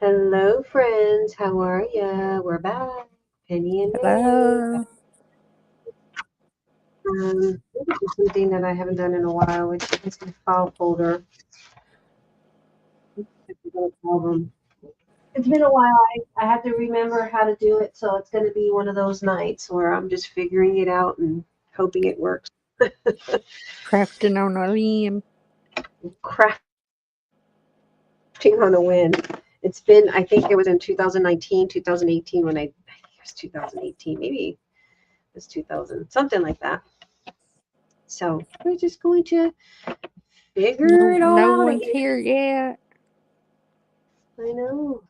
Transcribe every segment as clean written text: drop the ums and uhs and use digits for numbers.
Hello, friends. How are ya? We're back. Penny and May. Hello. This is something that I haven't done in a while, which is my file folder. Album. It's been a while. I had to remember how to do it, so it's going to be one of those nights where I'm just figuring it out and hoping it works. Crafting on a limb. Crafting on a win. It's been, I think it was in 2019, 2018 when I think it was 2018, maybe it was 2000, something like that. So we're just going to figure it all No out one's again. here yet. I know.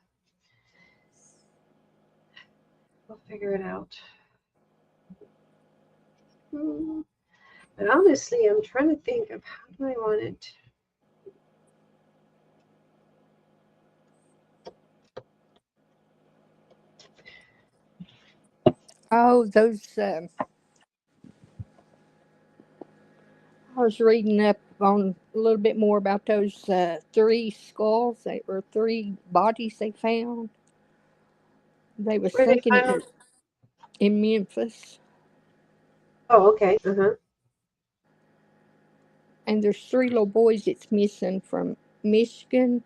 We'll figure it out. But honestly, I'm trying to think of how do I want it. Oh, those. I was reading up on a little bit more about those 3 skulls, or 3 bodies they found. They was Where they thinking it find them? was in Memphis. Oh, okay. And there's 3 little boys that's missing from Michigan,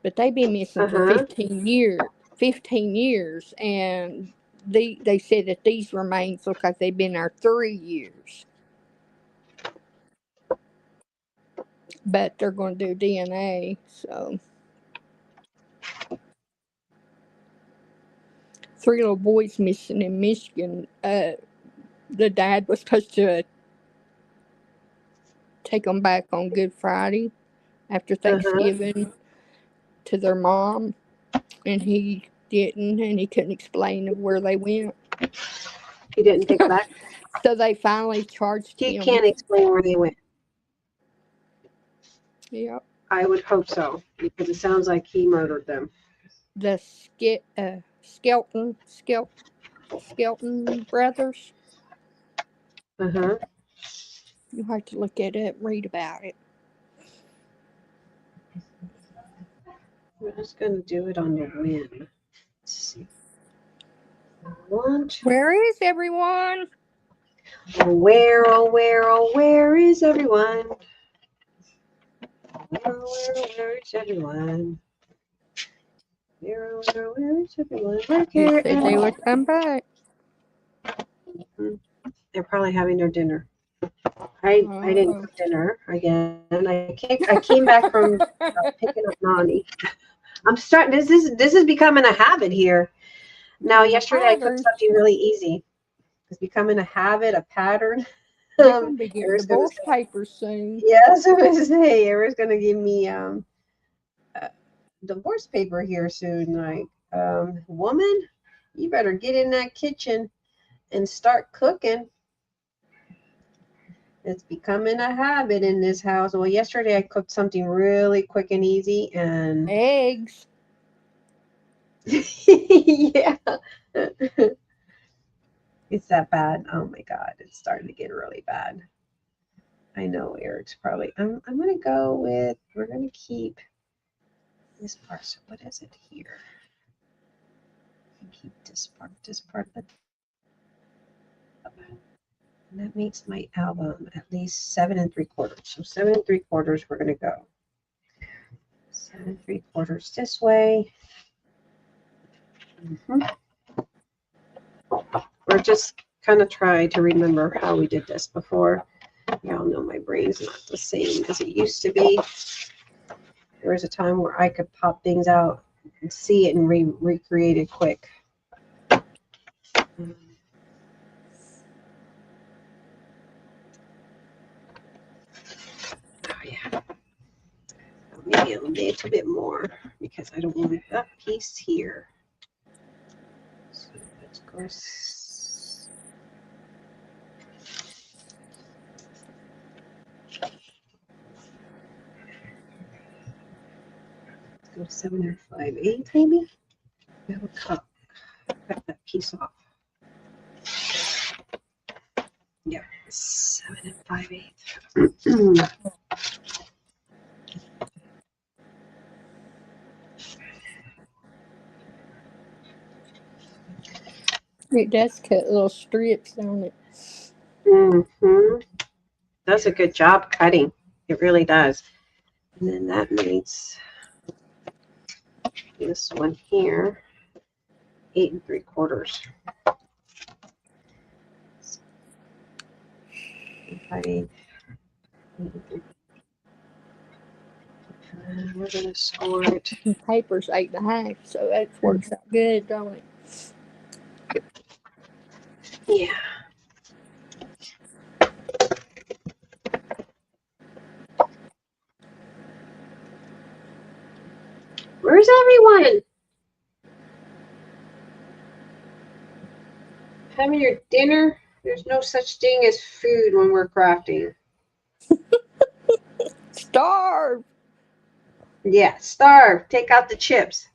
but they've been missing for 15 years. 15 years, and they said that these remains look like they've been there 3 years. But they're going to do DNA, so 3 little boys missing in Michigan. The dad was supposed to take them back on Good Friday after Thanksgiving to their mom, and he didn't, and he couldn't explain where they went. He didn't take it back? So they finally charged him. He can't explain where they went. Yep. I would hope so, because it sounds like he murdered them. The Skelton brothers. You have to look at it, read about it. We're just going to do it on the whim. Let's see. Where is everyone? Where, oh, where, oh, where is everyone? Where is everyone? Where is everyone? They said they would come back. They're probably having their dinner. I didn't cook dinner again. I came back from picking up Nani. I'm starting. This is becoming a habit here. Now, yesterday I cooked something really easy. It's becoming a habit, a pattern. They're going to be getting divorce papers soon. Yes, I was going to say, Erica's going to give me divorce paper here soon. Like, woman, you better get in that kitchen and start cooking. It's becoming a habit in this house. Well, yesterday I cooked something really quick and easy, and eggs. Yeah. It's that bad. Oh my God, it's starting to get really bad. I know Eric's probably. I'm gonna go with. We're gonna keep this part. So what is it here? Keep this part. This part. And that makes my album at least 7 3/4. So 7 3/4. We're gonna go 7 3/4 this way. Or just kind of try to remember how we did this before. Y'all know my brain's not the same as it used to be. There was a time where I could pop things out and see it and recreate it quick. Oh yeah. Maybe a little bit more because I don't want that piece here. So let's go. Go 7 5/8 maybe. We have a cup. Cut that piece off. Yeah, 7 5/8. It does cut little strips, don't it? Mm-hmm. Does a good job cutting. It really does. And then that makes this one here 8 3/4. We're gonna score it. And paper's 8.5, so that works out good, don't it? Yeah. Where's everyone? Having your dinner? There's no such thing as food when we're crafting. Starve! Yeah, starve. Take out the chips.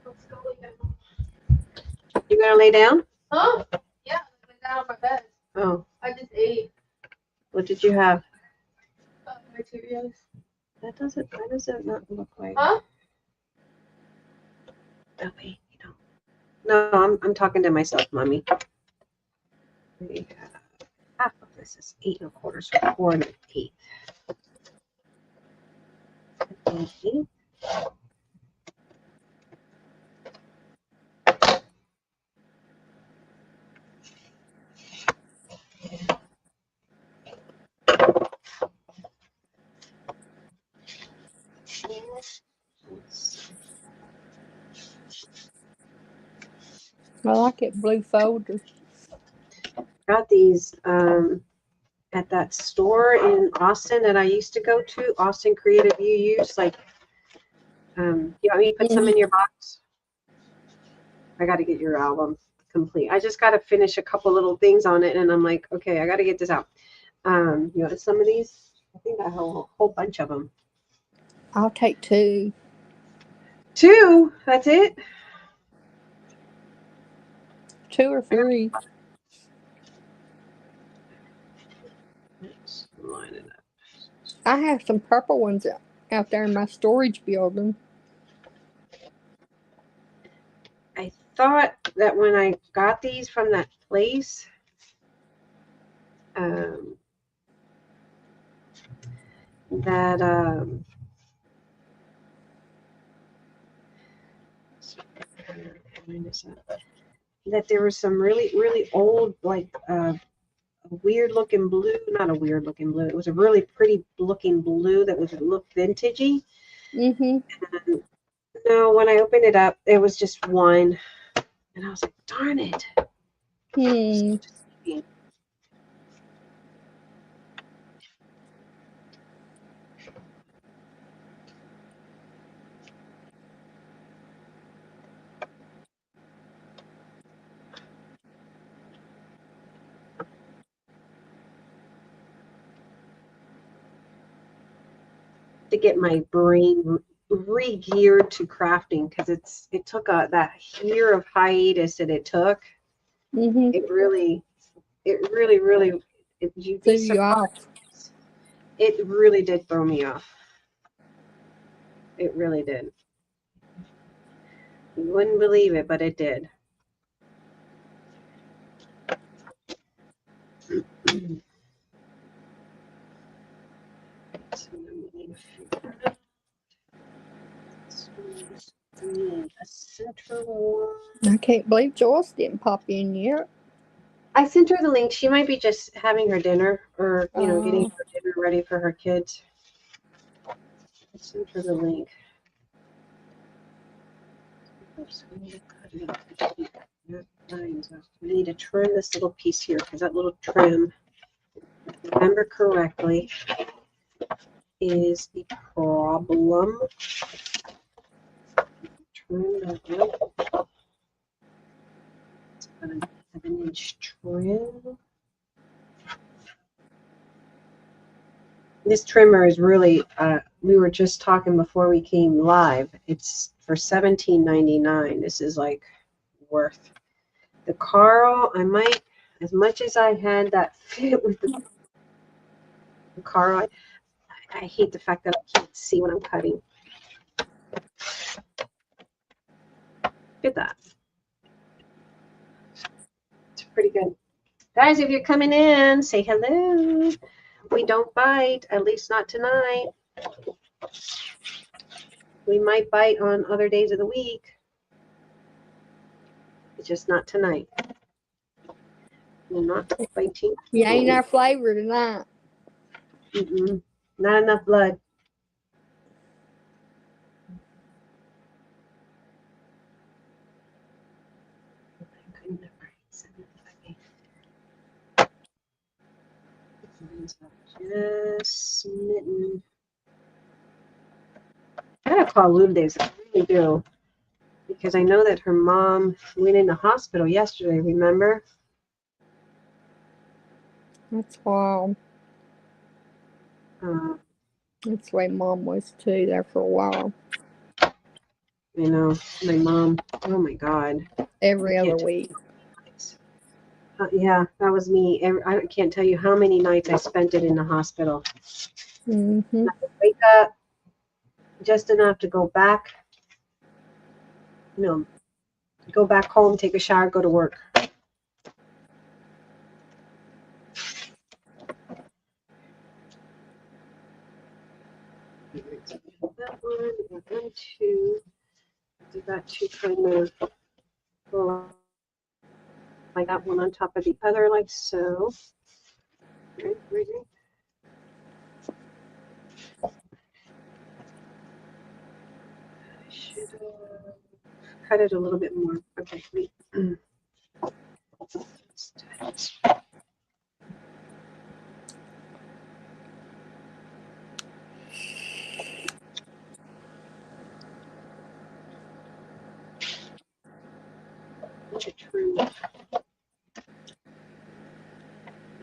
Let's go lay down. You gonna lay down? Huh? Yeah, I lay down on my bed. Oh. I just ate. What did you have? My Cheerios. Why does it not look like? Huh? Oh wait, you don't. No, I'm talking to myself, mommy. Half of this is 8 1/4, so 4 1/8. Okay. I like it blue folder. Got these at that store in Austin that I used to go to, Austin Creative Use. Like, you want me to put some in your box? I got to get your album complete. I just got to finish a couple little things on it, and I'm like, okay, I got to get this out. You want some of these? I think I have a whole bunch of them. I'll take 2. 2? That's it? 2 or 3. Let's line it up. I have some purple ones out there in my storage building. I thought that when I got these from that place, that there was some really old, like weird looking blue, not a weird looking blue. It was a really pretty looking blue that looked vintagey. Mm-hmm. And no, when I opened it up, it was just one, and I was like, darn it. To get my brain re-geared to crafting, because it took that year of hiatus that it took. Mm-hmm. It really you'd Threw be you off. surprised. It really did throw me off. It really did. You wouldn't believe it, but it did. A center one. I can't believe Joyce didn't pop in yet. I sent her the link. She might be just having her dinner, or getting Oh. her dinner ready for her kids. I sent her the link. We need to trim this little piece here, because that little trim, if I remember correctly, is the problem. Trim that up. It's about a 7-inch trim. This trimmer is really, we were just talking before we came live. It's for $17.99. This is like worth. The Carl, I might, as much as I had that fit with the Carl, I hate the fact that I can't see what I'm cutting. Look at that. It's pretty good. Guys, if you're coming in, say hello. We don't bite, at least not tonight. We might bite on other days of the week. It's just not tonight. We're not biting. You ain't our flavor tonight. Mm-mm. Not enough blood. Just smitten. I gotta call Lourdes. I really do. Because I know that her mom went in the hospital yesterday, remember? That's wild. That's the way Mom was too, there for a while. You know, my mom, oh my God. Every other week. Yeah, that was me. I can't tell you how many nights I spent it in the hospital. Mm-hmm. I would wake up just enough to go back, go back home, take a shower, go to work. That one, and two. Do that two kind of, well, I got one on top of the other, like so. Right. I should cut it a little bit more. Okay, wait.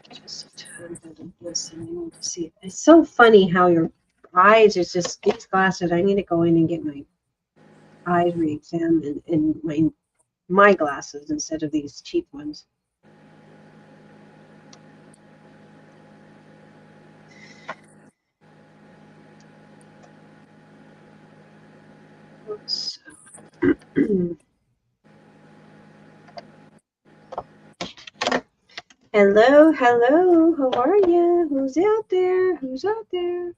Just a tad bit of this, and you need to see it. It's so funny how your eyes is just these glasses. I need to go in and get my eyes re-examined and my glasses instead of these cheap ones. So. Hello, how are you? Who's out there? Who's out there?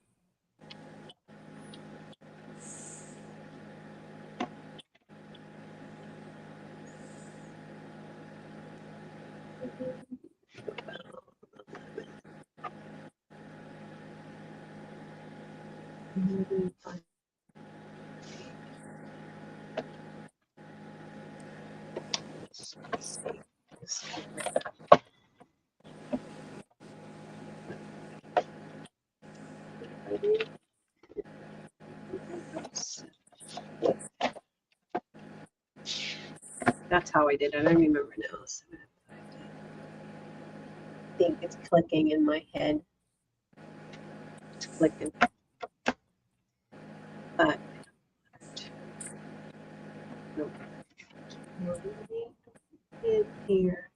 That's how I did it. I remember now. I think it's clicking in my head. It's clicking. But nope. In here.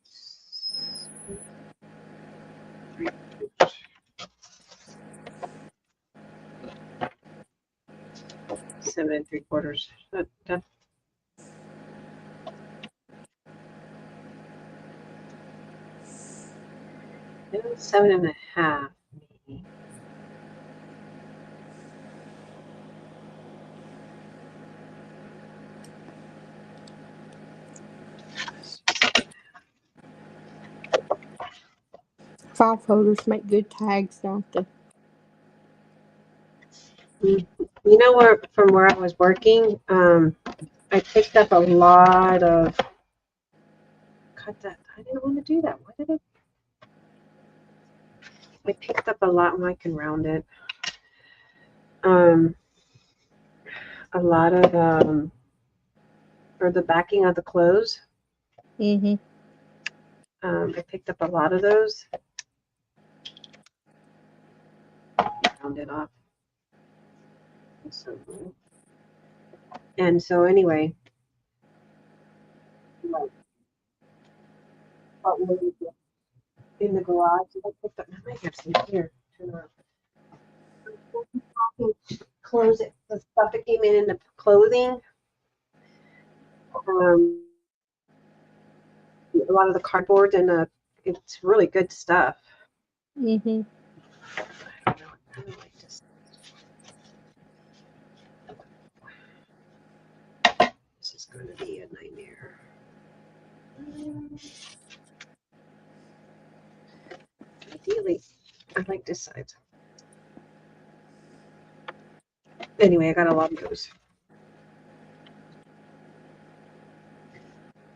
7 3/4. That 7.5, maybe. File folders make good tags, don't they? You know where from where I was working, I picked up a lot of. Cut that. I didn't want to do that. Why did I picked up a lot, and I can round it. A lot of for the backing of the clothes. Mm-hmm. I picked up a lot of those. Round it off. And so anyway, in the garage, I picked up. I might have some here. Turn around. Close it. The stuff that came in the clothing. A lot of the cardboard and it's really good stuff. Mm-hmm. I really like this. This is going to be a nightmare. Ideally, I like this side. Anyway, I got a lot of those.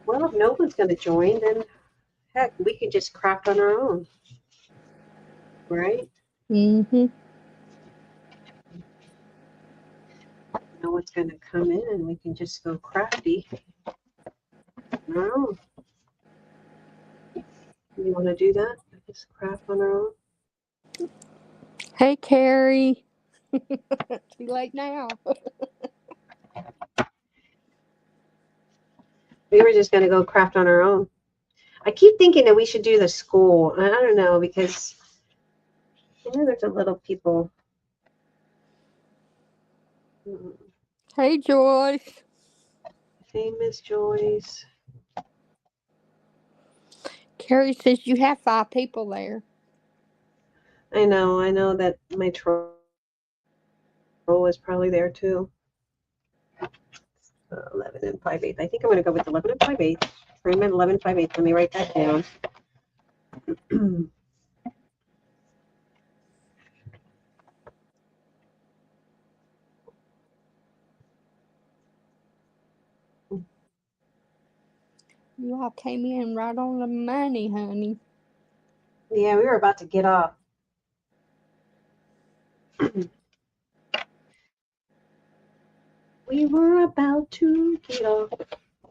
Well, if no one's going to join, then heck, we can just craft on our own. Right? Mm-hmm. No one's going to come in and we can just go crafty on our own. You want to do that? Just craft on our own? Hey, Carrie. Too late now. We were just going to go craft on our own. I keep thinking that we should do the school. I don't know, because I know there's a little people. Hey, Joyce. Hey, Miss Joyce. Carrie says you have 5 people there. I know that my troll is probably there too. 11 and 5/8. I think I'm going to go with 11 and 5/8. Frame and 11 5/8. Let me write that down. You all came in right on the money, honey. Yeah, we were about to get off. We were about to get off.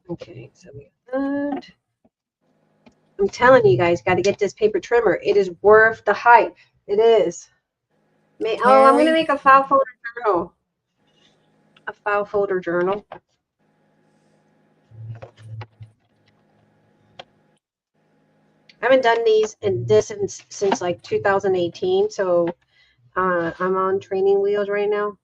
Okay, so we got that. I'm telling you guys, got to get this paper trimmer. It is worth the hype. It is. Oh, I'm going to make a file folder journal. A file folder journal. I haven't done these since like 2018, so I'm on training wheels right now.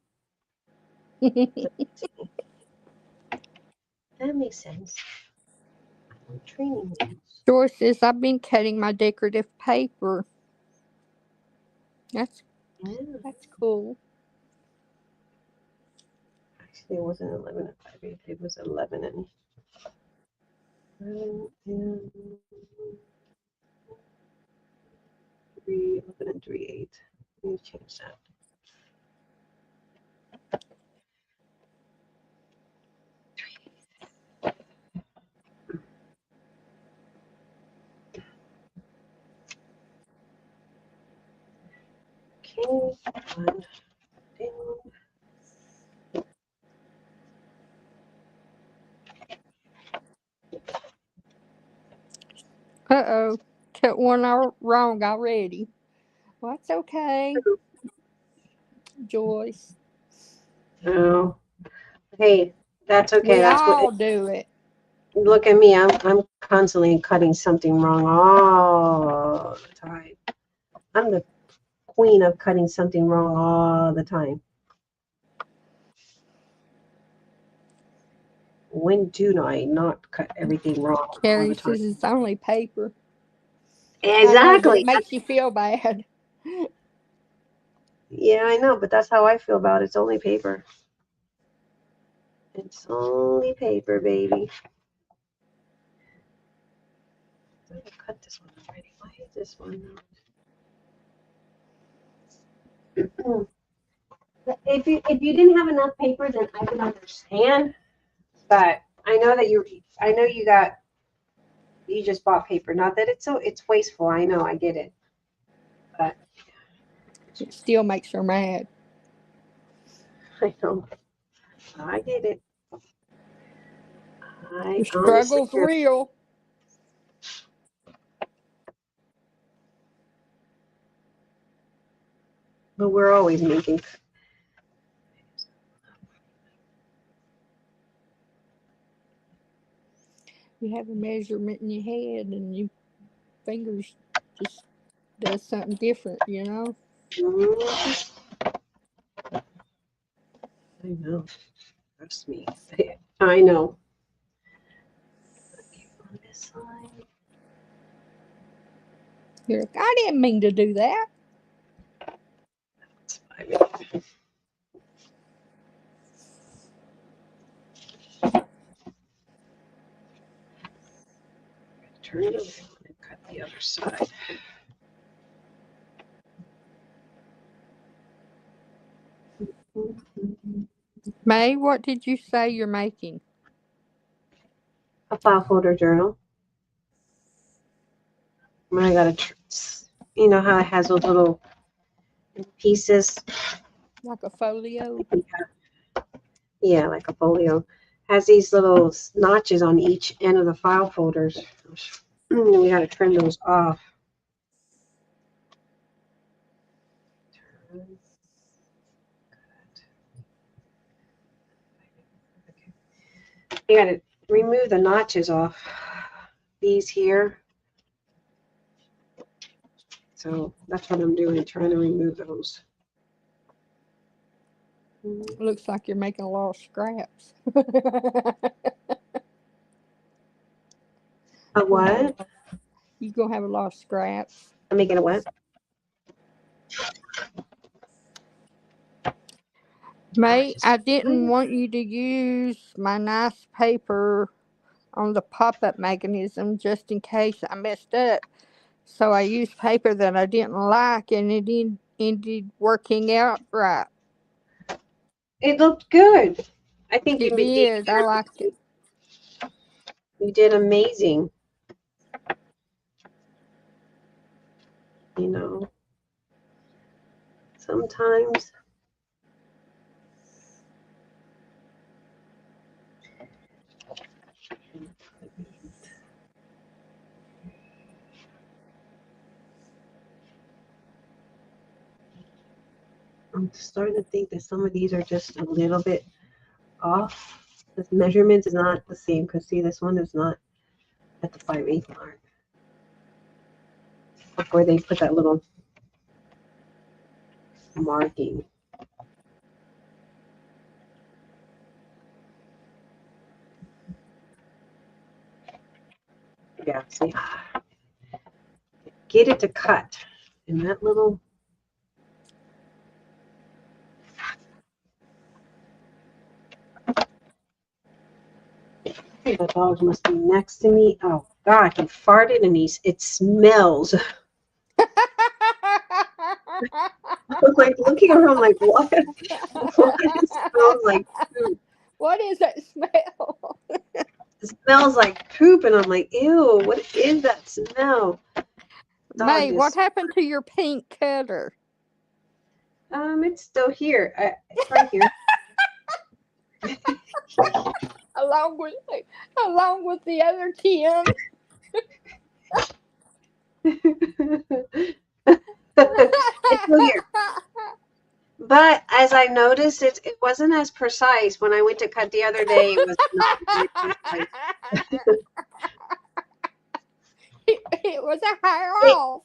That makes sense. Training wheels. Joyce says I've been cutting my decorative paper. That's cool. Actually, it wasn't 11 and 5/8. It was 11 and 3/8. Let me change that. Okay, one down. Uh-oh. Cut one wrong already. Well, that's okay, Joyce. Oh, hey, that's okay. We That's all what. do it. Look at me. I'm constantly cutting something wrong all the time. I'm the queen of cutting something wrong all the time. When do I not cut everything wrong all Carrie the time? says it's only paper. Exactly. I know, but it makes you feel bad. Yeah, I know, but that's how I feel about it. It's only paper. It's only paper, baby. I cut this one already. Why is this one not? If you didn't have enough paper, then I can understand. But I know that you just bought paper. Not that it's wasteful. I know, I get it. But It still makes her mad. I know. I get it. The struggle's real. But we're always making. You have a measurement in your head and your fingers just does something different, you know? Mm-hmm. I know. Trust me. I know. On this side. You're like, I didn't mean to do that. That's 5/8. Turn it around and cut the other side. May, what did you say you're making? A file folder journal. I got you know how it has those little pieces? Like a folio? Yeah, like a folio. Has these little notches on each end of the file folders. And we got to trim those off. You got to remove the notches off these here. So that's what I'm doing, trying to remove those. Looks like you're making a lot of scraps. A what? You're going to have a lot of scraps. I'm making a what? May, I didn't want you to use my nice paper on the pop-up mechanism just in case I messed up. So I used paper that I didn't like, and it ended working out right. It looked good. I think It did. I liked it. You did amazing. You know, sometimes I'm starting to think that some of these are just a little bit off. This measurement is not the same because see, this one is not at the 5/8 mark. Before they put that little marking. Yeah, see, get it to cut in that little. The dogs must be next to me. Oh God, he farted and it smells. I was like looking around like, what? What? It smells like poop. What is that smell? It smells like poop, and I'm like, ew, what is that smell? May, what happened to your pink cutter? It's still here. It's right here. along with the other 10. It's still here. But as I noticed, it wasn't as precise. When I went to cut the other day, it was not very precise. It was a hair off.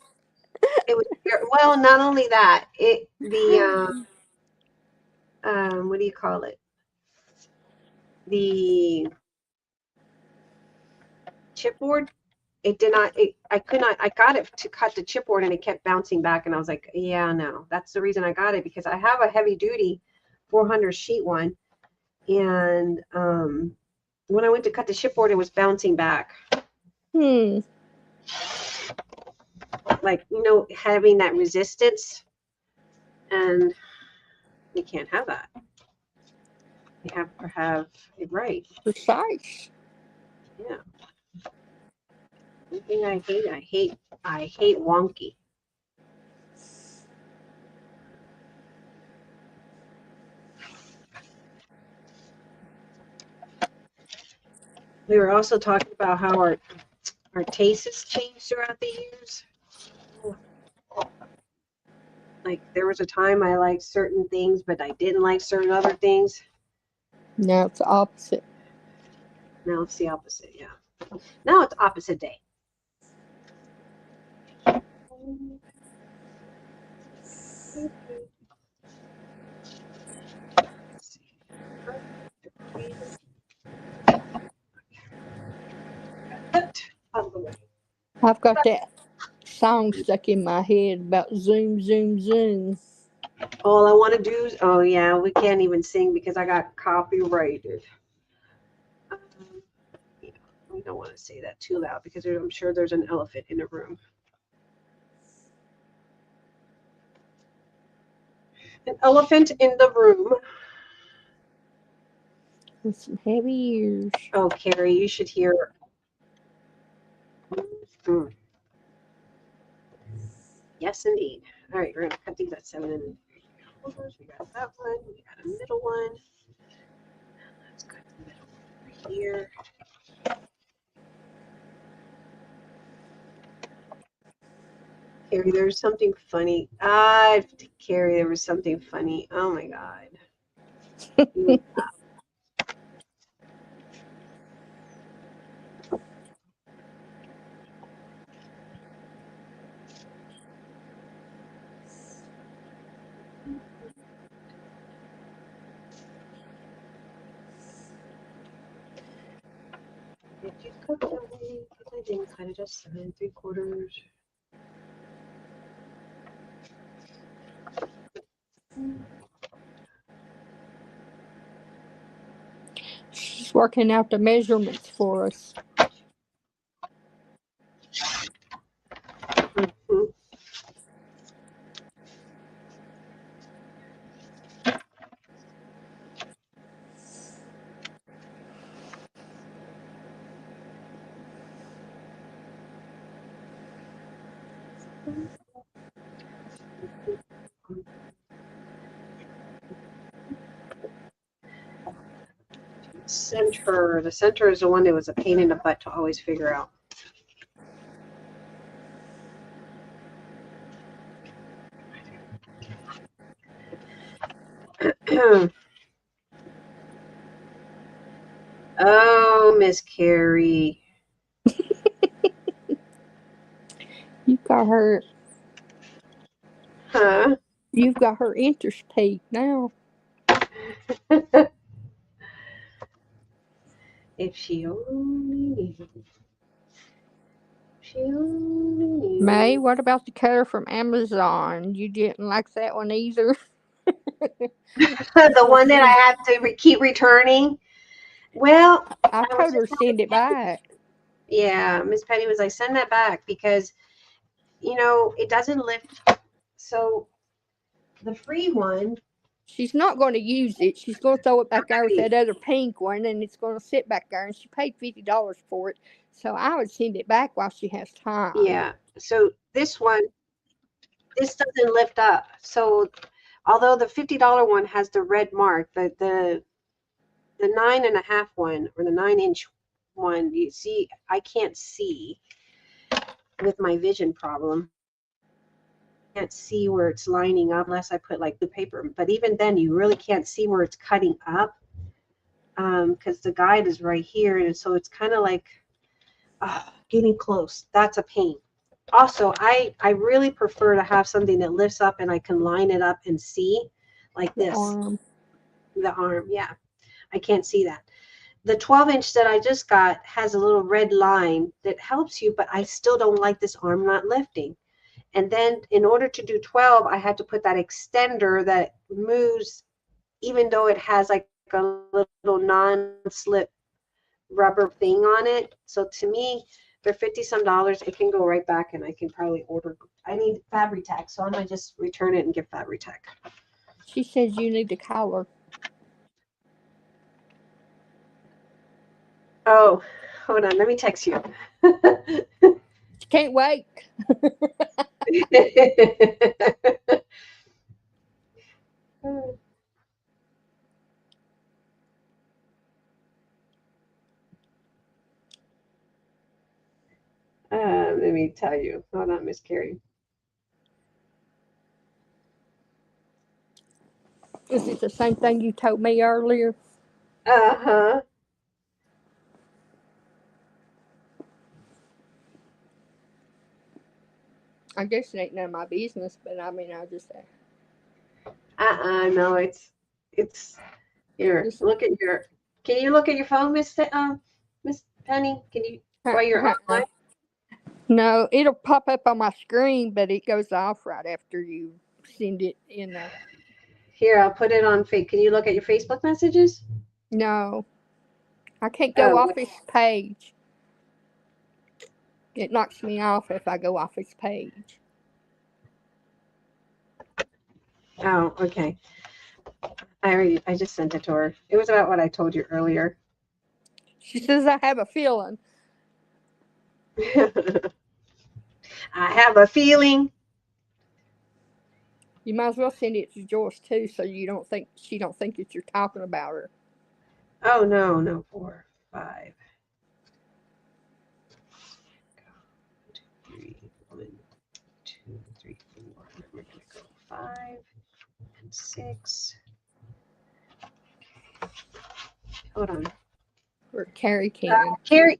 It was well, not only that, what do you call it? The chipboard. It did not. I could not. I got it to cut the chipboard, and it kept bouncing back. And I was like, yeah, no. That's the reason I got it, because I have a heavy duty 400 sheet one, and when I went to cut the chipboard, it was bouncing back. Like, having that resistance, and you can't have that. You have to have it right. Precise. Yeah. One thing I hate wonky. We were also talking about how our taste has changed throughout the years. Like, there was a time I liked certain things, but I didn't like certain other things. Now it's the opposite. Now it's the opposite, yeah. Now it's opposite day. the way. I've got that song stuck in my head about zoom, zoom, zoom. All I want to do is, oh yeah, we can't even sing because I got copyrighted. Yeah, we don't want to say that too loud because I'm sure there's an elephant in the room. An elephant in the room. With some heavy ears. Oh, Carrie, you should hear. Mm. Yes, indeed. All right, we're gonna cut these at 7 and 3/4. We got that one. We got a middle one. Let's cut the middle one right here. Carrie, there's something funny. Carrie, there was something funny. Oh my God. Did you cut that one? Because I didn't cut it at 7 3/4. She's working out the measurements for us. Mm-hmm. Center. The center is the one that was a pain in the butt to always figure out. Oh, Miss Carrie. You've got her. Huh? You've got her interest peaked now. If she only knew. She only knew. May, what about the cutter from Amazon? You didn't like that one either? The one that I have to keep returning. Well, I told her to send it back. Yeah, Miss Petty was like, send that back because, it doesn't lift. So the free one. She's not going to use it. She's going to throw it back there with that other pink one, and it's going to sit back there. And she paid $50 for it, so I would send it back while she has time. Yeah. So this one, this doesn't lift up. So although the $50 one has the red mark, the 9.5 one or the 9-inch one, you see, I can't see with my vision problem. I can't see where it's lining up unless I put like the paper. But even then, you really can't see where it's cutting up because the guide is right here, and so it's kind of like getting close. That's a pain. Also, I really prefer to have something that lifts up and I can line it up and see like this. The arm, yeah. I can't see that. The 12-inch that I just got has a little red line that helps you, but I still don't like this arm not lifting. And then in order to do 12, I had to put that extender that moves, even though it has like a little non-slip rubber thing on it. So to me, for $50-some, it can go right back and I can probably order. I need Fabri-Tac, so I might just return it and get Fabri-Tac. She says you need to call her. Oh, hold on. Let me text you. She can't wait. Let me tell you. Hold on, Miss Carrie. Is it the same thing you told me earlier? Uh-huh. I guess it ain't none of my business, but I mean, I just say. No, it's here. Look at your. Can you look at your phone, Miss Penny? Can you while you're online? No, it'll pop up on my screen, but it goes off right after you send it in there. Here, I'll put it on. Can you look at your Facebook messages? No, I can't go off Oh, this page. It knocks me off if I go off this page. oh, okay. I just sent it to her. It was about what I told you earlier. She says, I have a feeling. I have a feeling. You might as well send it to Joyce too, so she don't think that you're talking about her. Oh no, 4, 5. 1, 2, 3, 4. We're gonna go 5 and 6. Hold on. Or Carrie can. Carrie,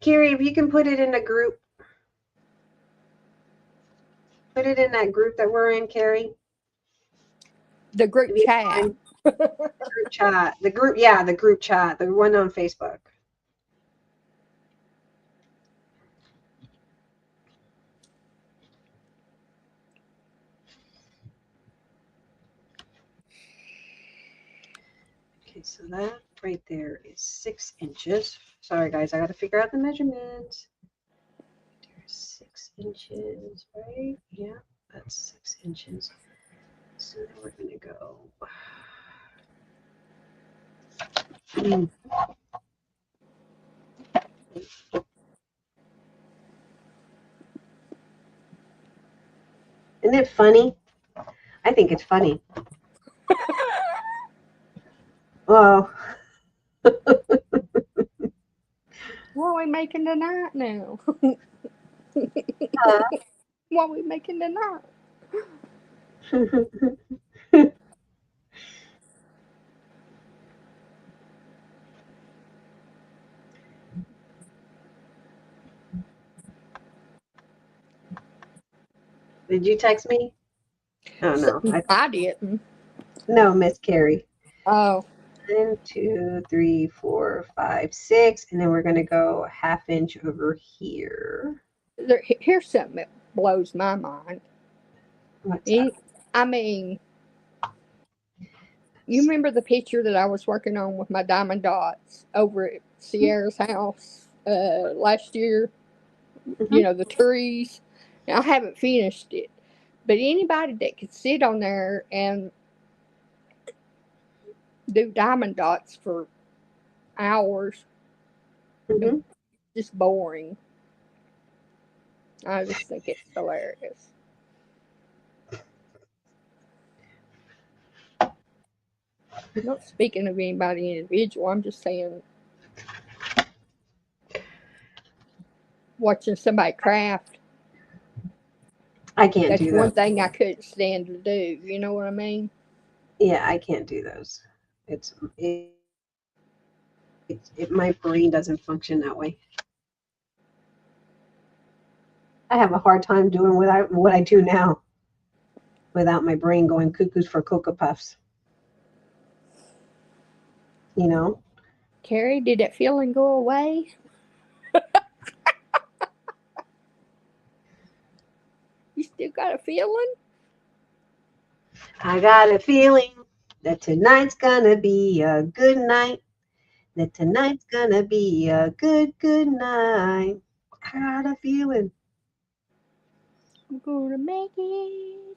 if you can put it in a group. Put it in that group that we're in, Carrie. The group chat. Group chat. The group chat. The one on Facebook. Okay, so that right there is 6 inches. Sorry, guys, I got to figure out the measurements. There's 6 inches, right? Yeah, that's 6 inches. So then we're going to go. Isn't it funny? I think it's funny. Well, What are we making tonight now? What are we making tonight? Did you text me? Oh, no. I didn't. No, Miss Carrie. Oh. 1, 2, 3, 4, 5, 6, and then we're going to go 1/2 inch over here. Here's something that blows my mind. What's that? I mean, you remember the picture that I was working on with my diamond dots over at Sierra's house last year? Mm-hmm. You know, the trees. Now, I haven't finished it, but anybody that could sit on there and do diamond dots for hours, Mm-hmm. just boring. I just think it's hilarious. I'm not speaking of anybody individual. I'm just saying, watching somebody craft. I can't That's do one those. thing I couldn't stand to do. You know what I mean? Yeah, I can't do those. My brain doesn't function that way. I have a hard time doing what I do now without my brain going cuckoos for Cocoa Puffs. You know? Carrie, did that feeling go away? You still got a feeling? I got a feeling that tonight's gonna be a good night. That tonight's gonna be a good night. I got a feeling. I'm gonna make it.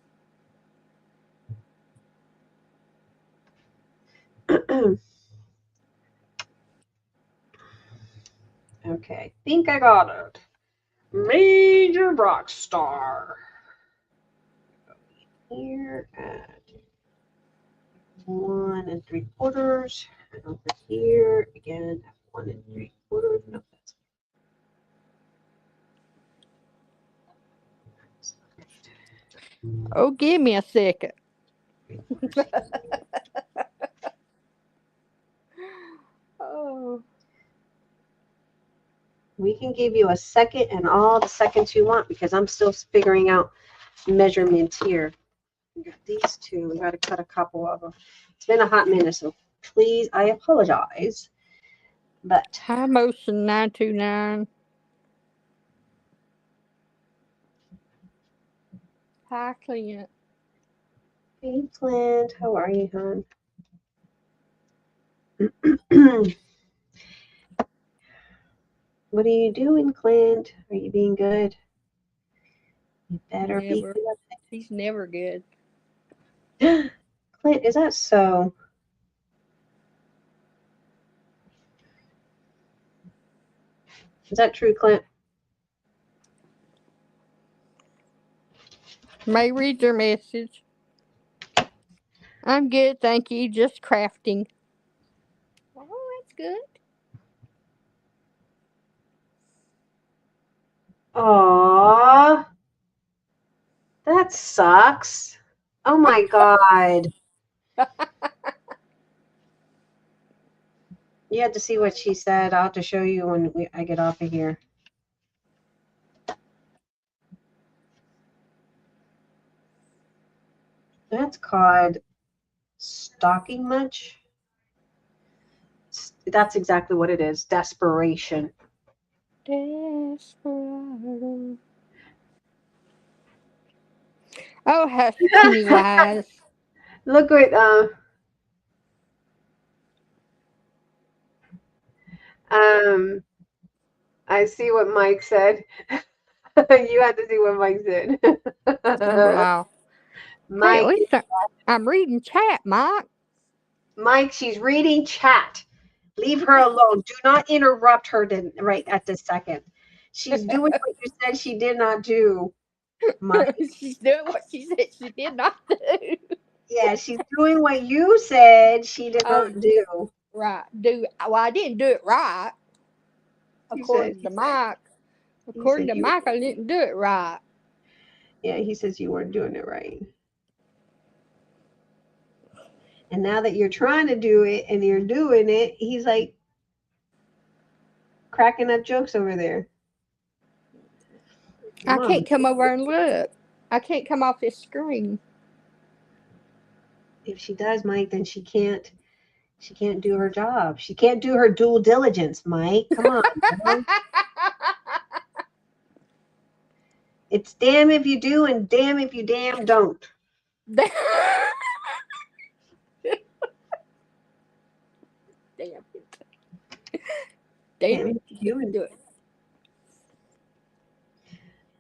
Okay, I think I got it. Major rock star. Here at 1 3/4, and over here again at 1 3/4. No, that's Oh, give me a second. 3/4. Oh. We can give you a second and all the seconds you want because I'm still figuring out measurements here. We got these two. We got to cut a couple of them. It's been a hot minute, so please, I apologize. But High motion 929. Hi, Clint. Hey, Clint. How are you, hon? What are you doing, Clint? Are you being good? You better be Never. good. He's never good. Clint, is that so? Is that true, Clint? May read your message. I'm good, thank you. Just crafting. Oh, that's good. Aww. That sucks. Oh my God. You had to see what she said. I'll have to show you when I get off of here. That's called stalking much. That's exactly what it is. Desperation. Desperado. Oh, hush, penny wise. Look what I see what Mike said. You had to see what Mike said. Wow. Hey, at Mike, least I'm reading chat, Mike. Mike, she's reading chat. Leave her alone. Do not interrupt her right at this second. She's doing what you said she did not do, Mike. She's doing what she said she did not do. Yeah, she's doing what you said she did Oh, not do. right. Well, I didn't do it right. According to Mike. According to Mike, I didn't do it right. Yeah, he says you weren't doing it right. And now that you're trying to do it and you're doing it, he's like cracking up jokes over there. I can't come over and look. I can't come off this screen. If she does, Mike, then she can't do her job. She can't do her due diligence, Mike. Come on. It's damn if you do and damn if you damn don't. Damn it. Damn it. You Do it.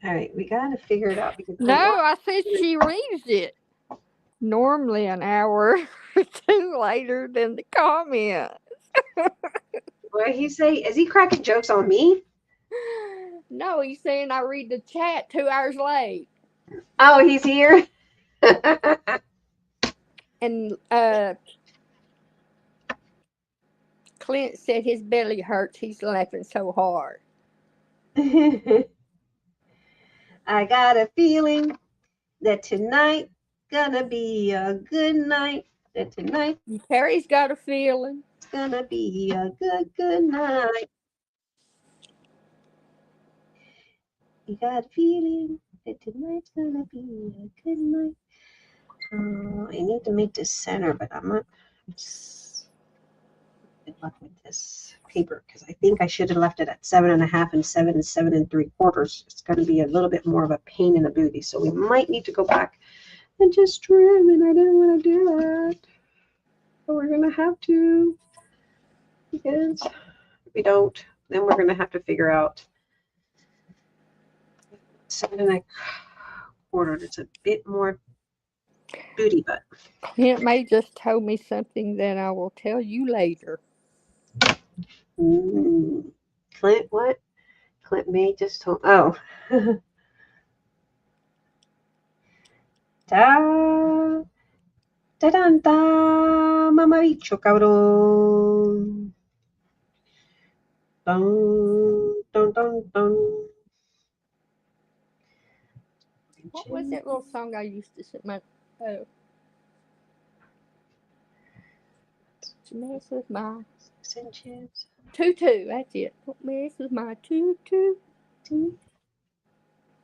All right, we got to figure it out. Because No, I said she reads it. Normally an hour or two later than the comment. What did he say? Is he cracking jokes on me? No, he's saying I read the chat 2 hours late. Oh, he's here? And Clint said his belly hurts. He's laughing so hard. I got a feeling that tonight gonna be a good night. That tonight Terry's got a feeling. it's gonna be a good night. You got a feeling that tonight's gonna be a good night. I need to make this center, but I'm not. Good luck with this paper because I think I should have left it at 7.5 and 7 3/4. It's going to be a little bit more of a pain in the booty, so we might need to go back and just trim. And I didn't want to do that, but we're going to have to because if we don't, then we're going to have to figure out 7 1/4. It's a bit more booty butt. Clint May just told me something that I will tell you later. Clint, what? Clint May just told. Oh. Da, da, da, da, mamabicho, cabrón. Dun, dun, dun, dun. What was that little song I used to sing? Oh. Don't mess with my tutu. That's it. Don't mess with my tutu.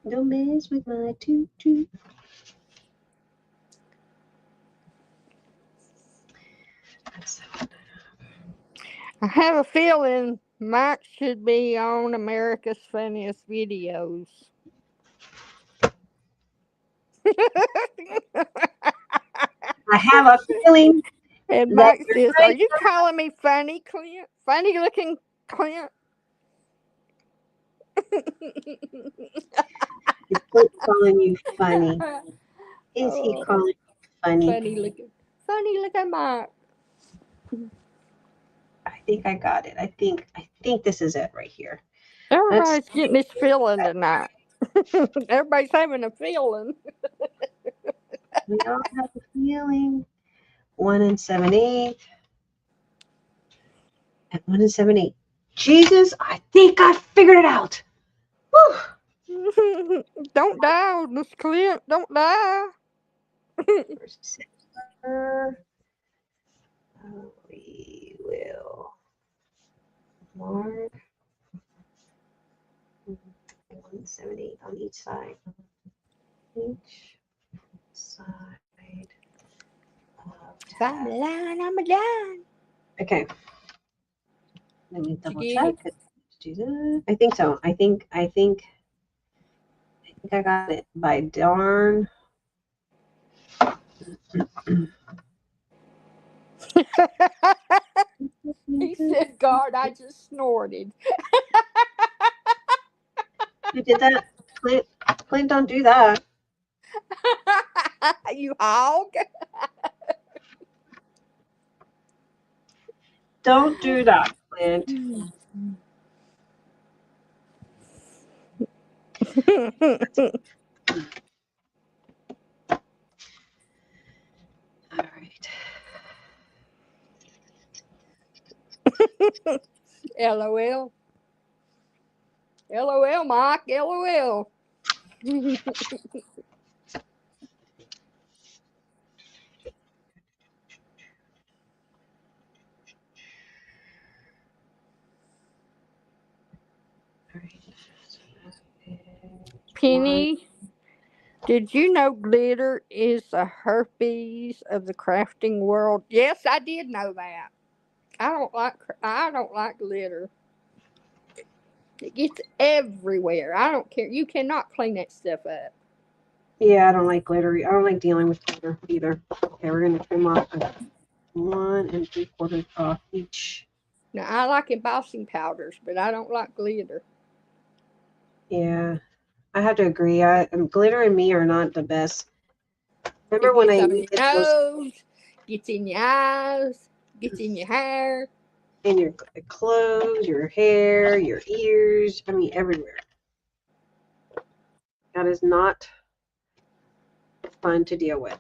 Don't mess with my tutu. I have a feeling Mike should be on America's Funniest Videos. I have a feeling And that Mike you're says, "Are right. you calling me funny, Clint? Funny looking Clint?" Is Clint calling you funny? Is he Oh, calling you funny? funny looking Mike. I think I got it. I think this is it right here. Let's Everybody's getting this feeling tonight. Everybody's having a feeling. we all have a feeling. 1 and 7/8. And 1 and 7/8. Jesus, I think I figured it out. Whew. Don't die, Miss Clint. Don't die. We will mark 178 on each side. Each side of If I'm a line, I'm a line. Okay. Let me double You check. Do that. I think so. I think I got it by darn. He said, "God, I just snorted." You did that? Clint, don't do that. You hog. Don't do that, Clint. All right. LOL. LOL, Mike. LOL. All right. Penny, did you know glitter is the herpes of the crafting world? Yes, I did know that. I don't like glitter. It gets everywhere. I don't care. You cannot clean that stuff up. Yeah, I don't like glittery. I don't like dealing with glitter either. Okay, we're gonna trim off 1 3/4 off each. Now I like embossing powders, but I don't like glitter. Yeah, I have to agree. Glitter and me are not the best. Remember It when gets I on your did those nose, gets in your eyes, gets in your hair. in your clothes, your hair, your ears? I mean, everywhere. That is not fun to deal with.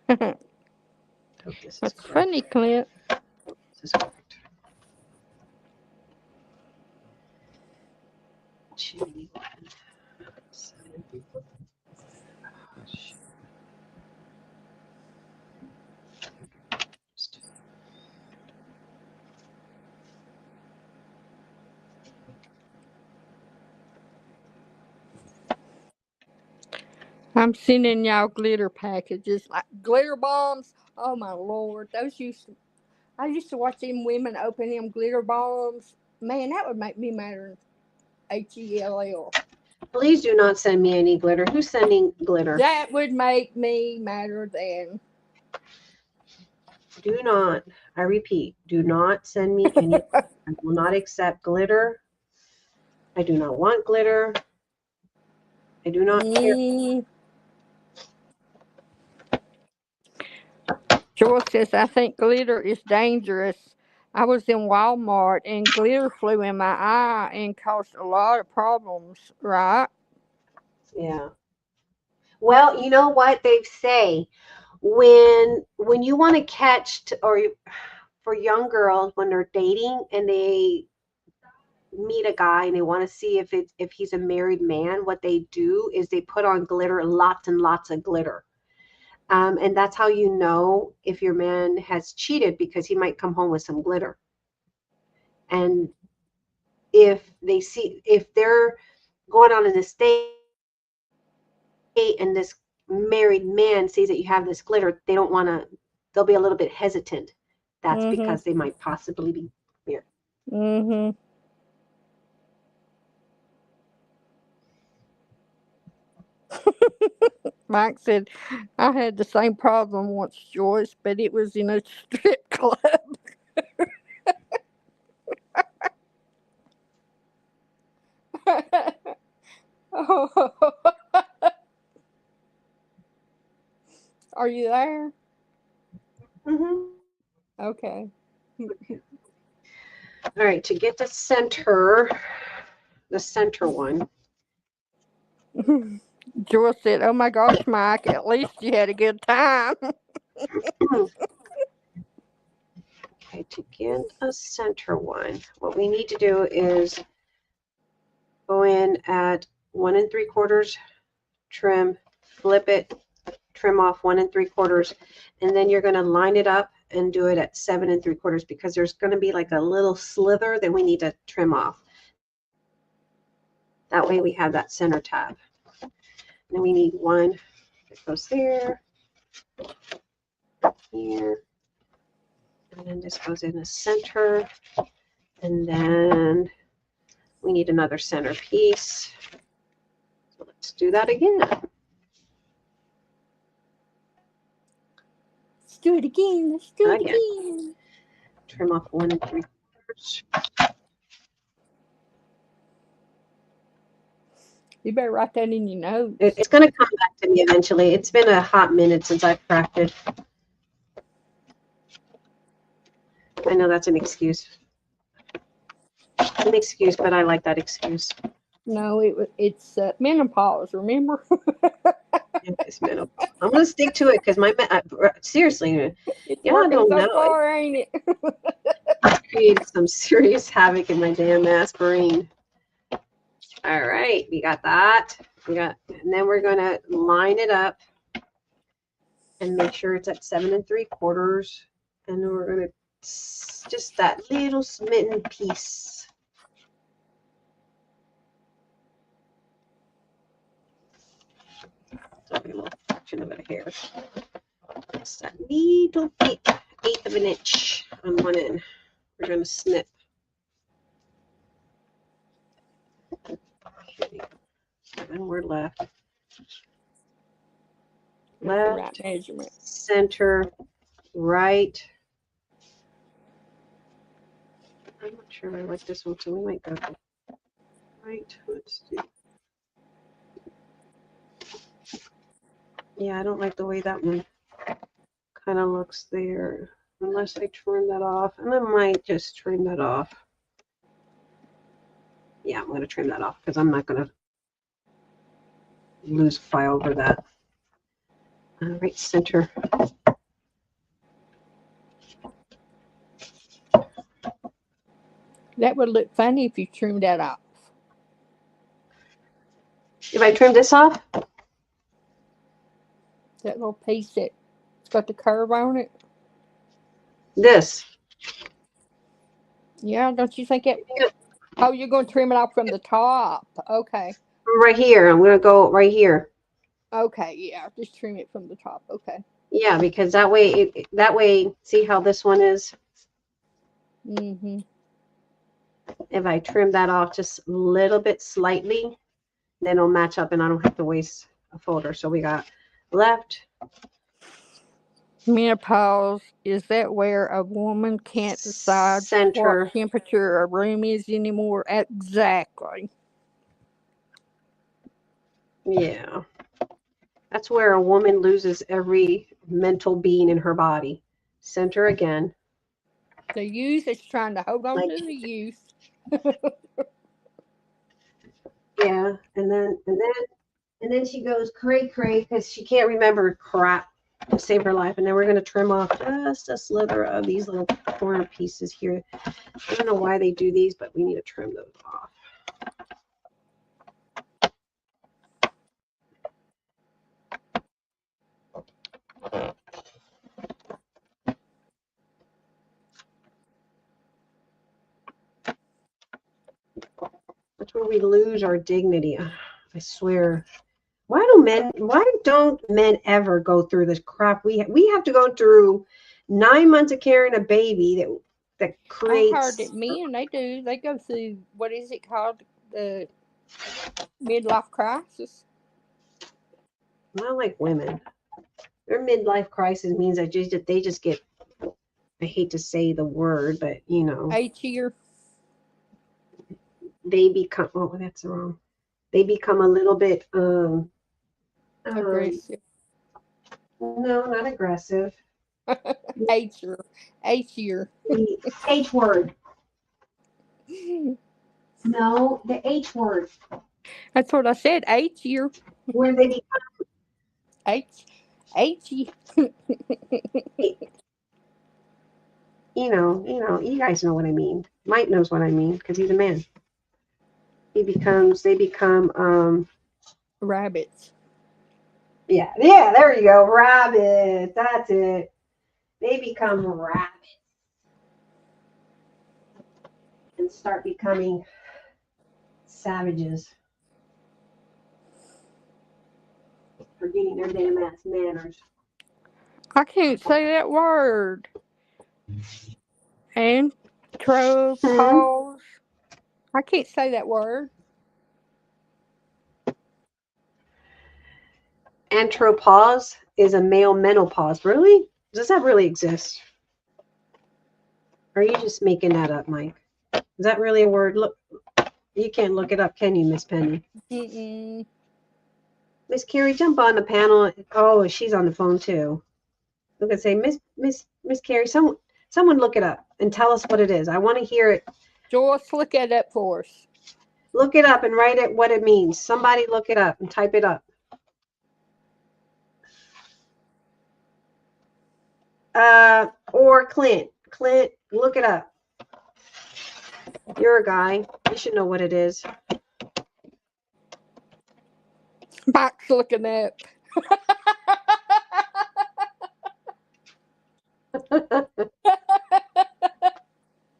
Hope this is That's correct. funny, Clint. This is correct. Chimney one. 7. Gosh. I'm sending y'all glitter packages, like glitter bombs. Oh my lord, I used to watch them women open them glitter bombs. Man, that would make me madder than HELL. Please do not send me any glitter. Who's sending glitter? That would make me madder than. Do not, I repeat, do not send me any. I will not accept glitter. I do not want glitter. I do not care. Joyce says, I think glitter is dangerous. I was in Walmart and glitter flew in my eye and caused a lot of problems, right? Yeah. Well, you know what they say when you want to catch or for young girls when they're dating and they meet a guy and they want to see if he's a married man, what they do is they put on glitter, lots and lots of glitter. And that's how you know if your man has cheated, because he might come home with some glitter. And if they're going on an estate and this married man sees that you have this glitter, they'll be a little bit hesitant That's Mhm. because they might possibly be here. Mhm. Mike said, I had the same problem once, Joyce, but it was in a strip club. Oh. Are you there? Mm-hmm. Okay. All right, to get the center one. Joyce said, oh my gosh, Mike, at least you had a good time. Okay, to get a center one, what we need to do is go in at 1 3/4 trim, flip it, trim off 1 3/4, and then you're going to line it up and do it at 7 3/4 because there's going to be like a little slither that we need to trim off. That way we have that center tab. Then we need one that goes there, here, and then this goes in the center, and then we need another center piece. So let's do that again. Let's do it again. Let's do it Again. again. Trim off 1 3/4. You better write that in your notes. It's going to come back to me eventually. It's been a hot minute since I've crafted. I know that's an excuse. An excuse, but I like that excuse. No, it's menopause, remember? It's menopause. I'm going to stick to it because seriously, It's yeah, I working don't so know. far, ain't it? It created some serious havoc in my damn ass brain. All right, we got that. And then we're going to line it up and make sure it's at 7 3/4. And then we're going to just that little smitten piece. A little fraction of a hair. Just that little bit, 1/8 of an inch on one end. We're going to snip. Okay. And we're left. That's the right measurement. Center, right. I'm not sure I like this one, so we might go right. Let's do. Yeah, I don't like the way that one kind of looks there. Unless I trim that off, and I might just trim that off. Yeah, I'm going to trim that off because I'm not going to lose file over that. All right, center. That would look funny if you trimmed that off. If I trim this off? That little piece that's got the curve on it. This. Yeah, don't you think it? Oh, you're going to trim it off from the top. Okay. Right here. I'm going to go right here. Okay, yeah, just trim it from the top. Okay. Yeah, because that way, see how this one is? Mm-hmm. If I trim that off just a little bit slightly, then it'll match up and I don't have to waste a folder. So we got left. Menopause, is that where a woman can't decide Center. what temperature a room is anymore? Exactly. Yeah. That's where a woman loses every mental being in her body. Center again. The youth is trying to hold on Like, to the youth. yeah, and then she goes cray because she can't remember crap to save her life. And then we're going to trim off just a slither of these little corner pieces here. I don't know why they do these, but we need to trim those off. That's where we lose our dignity. I swear. Why don't men ever go through this crap we have to go through 9 months of carrying a baby that I creates. heard that men, they go through, what is it called? The midlife crisis. Not like women. Their midlife crisis means that they just get, I hate to say the word, but 8 year. they become, oh, that's wrong. They become a little bit, Aggressive. no, not aggressive. 8 year. 8 year. The H word. No, the H word. That's what I said. 8 year. Where they become, 8 year. you guys know what I mean. Mike knows what I mean because he's a man. They become, Rabbits. yeah, there you go. Rabbits. That's it. They become rabbits and start becoming savages. Forgetting their damn ass manners. I can't say that word. Anthropause. I can't say that word. Anthropause is a male menopause. Really? Does that really exist? Or are you just making that up, Mike? Is that really a word? Look, you can't look it up, can you, Miss Penny? Mm-mm. Miss Carrie, jump on the panel. Oh, she's on the phone too. Look and say, Miss Carrie, someone look it up and tell us what it is. I want to hear it. Joyce, look it up for us. Look it up and write it what it means. Somebody look it up and type it up. Or Clint, look it up. You're a guy. You should know what it is. Mike's looking up.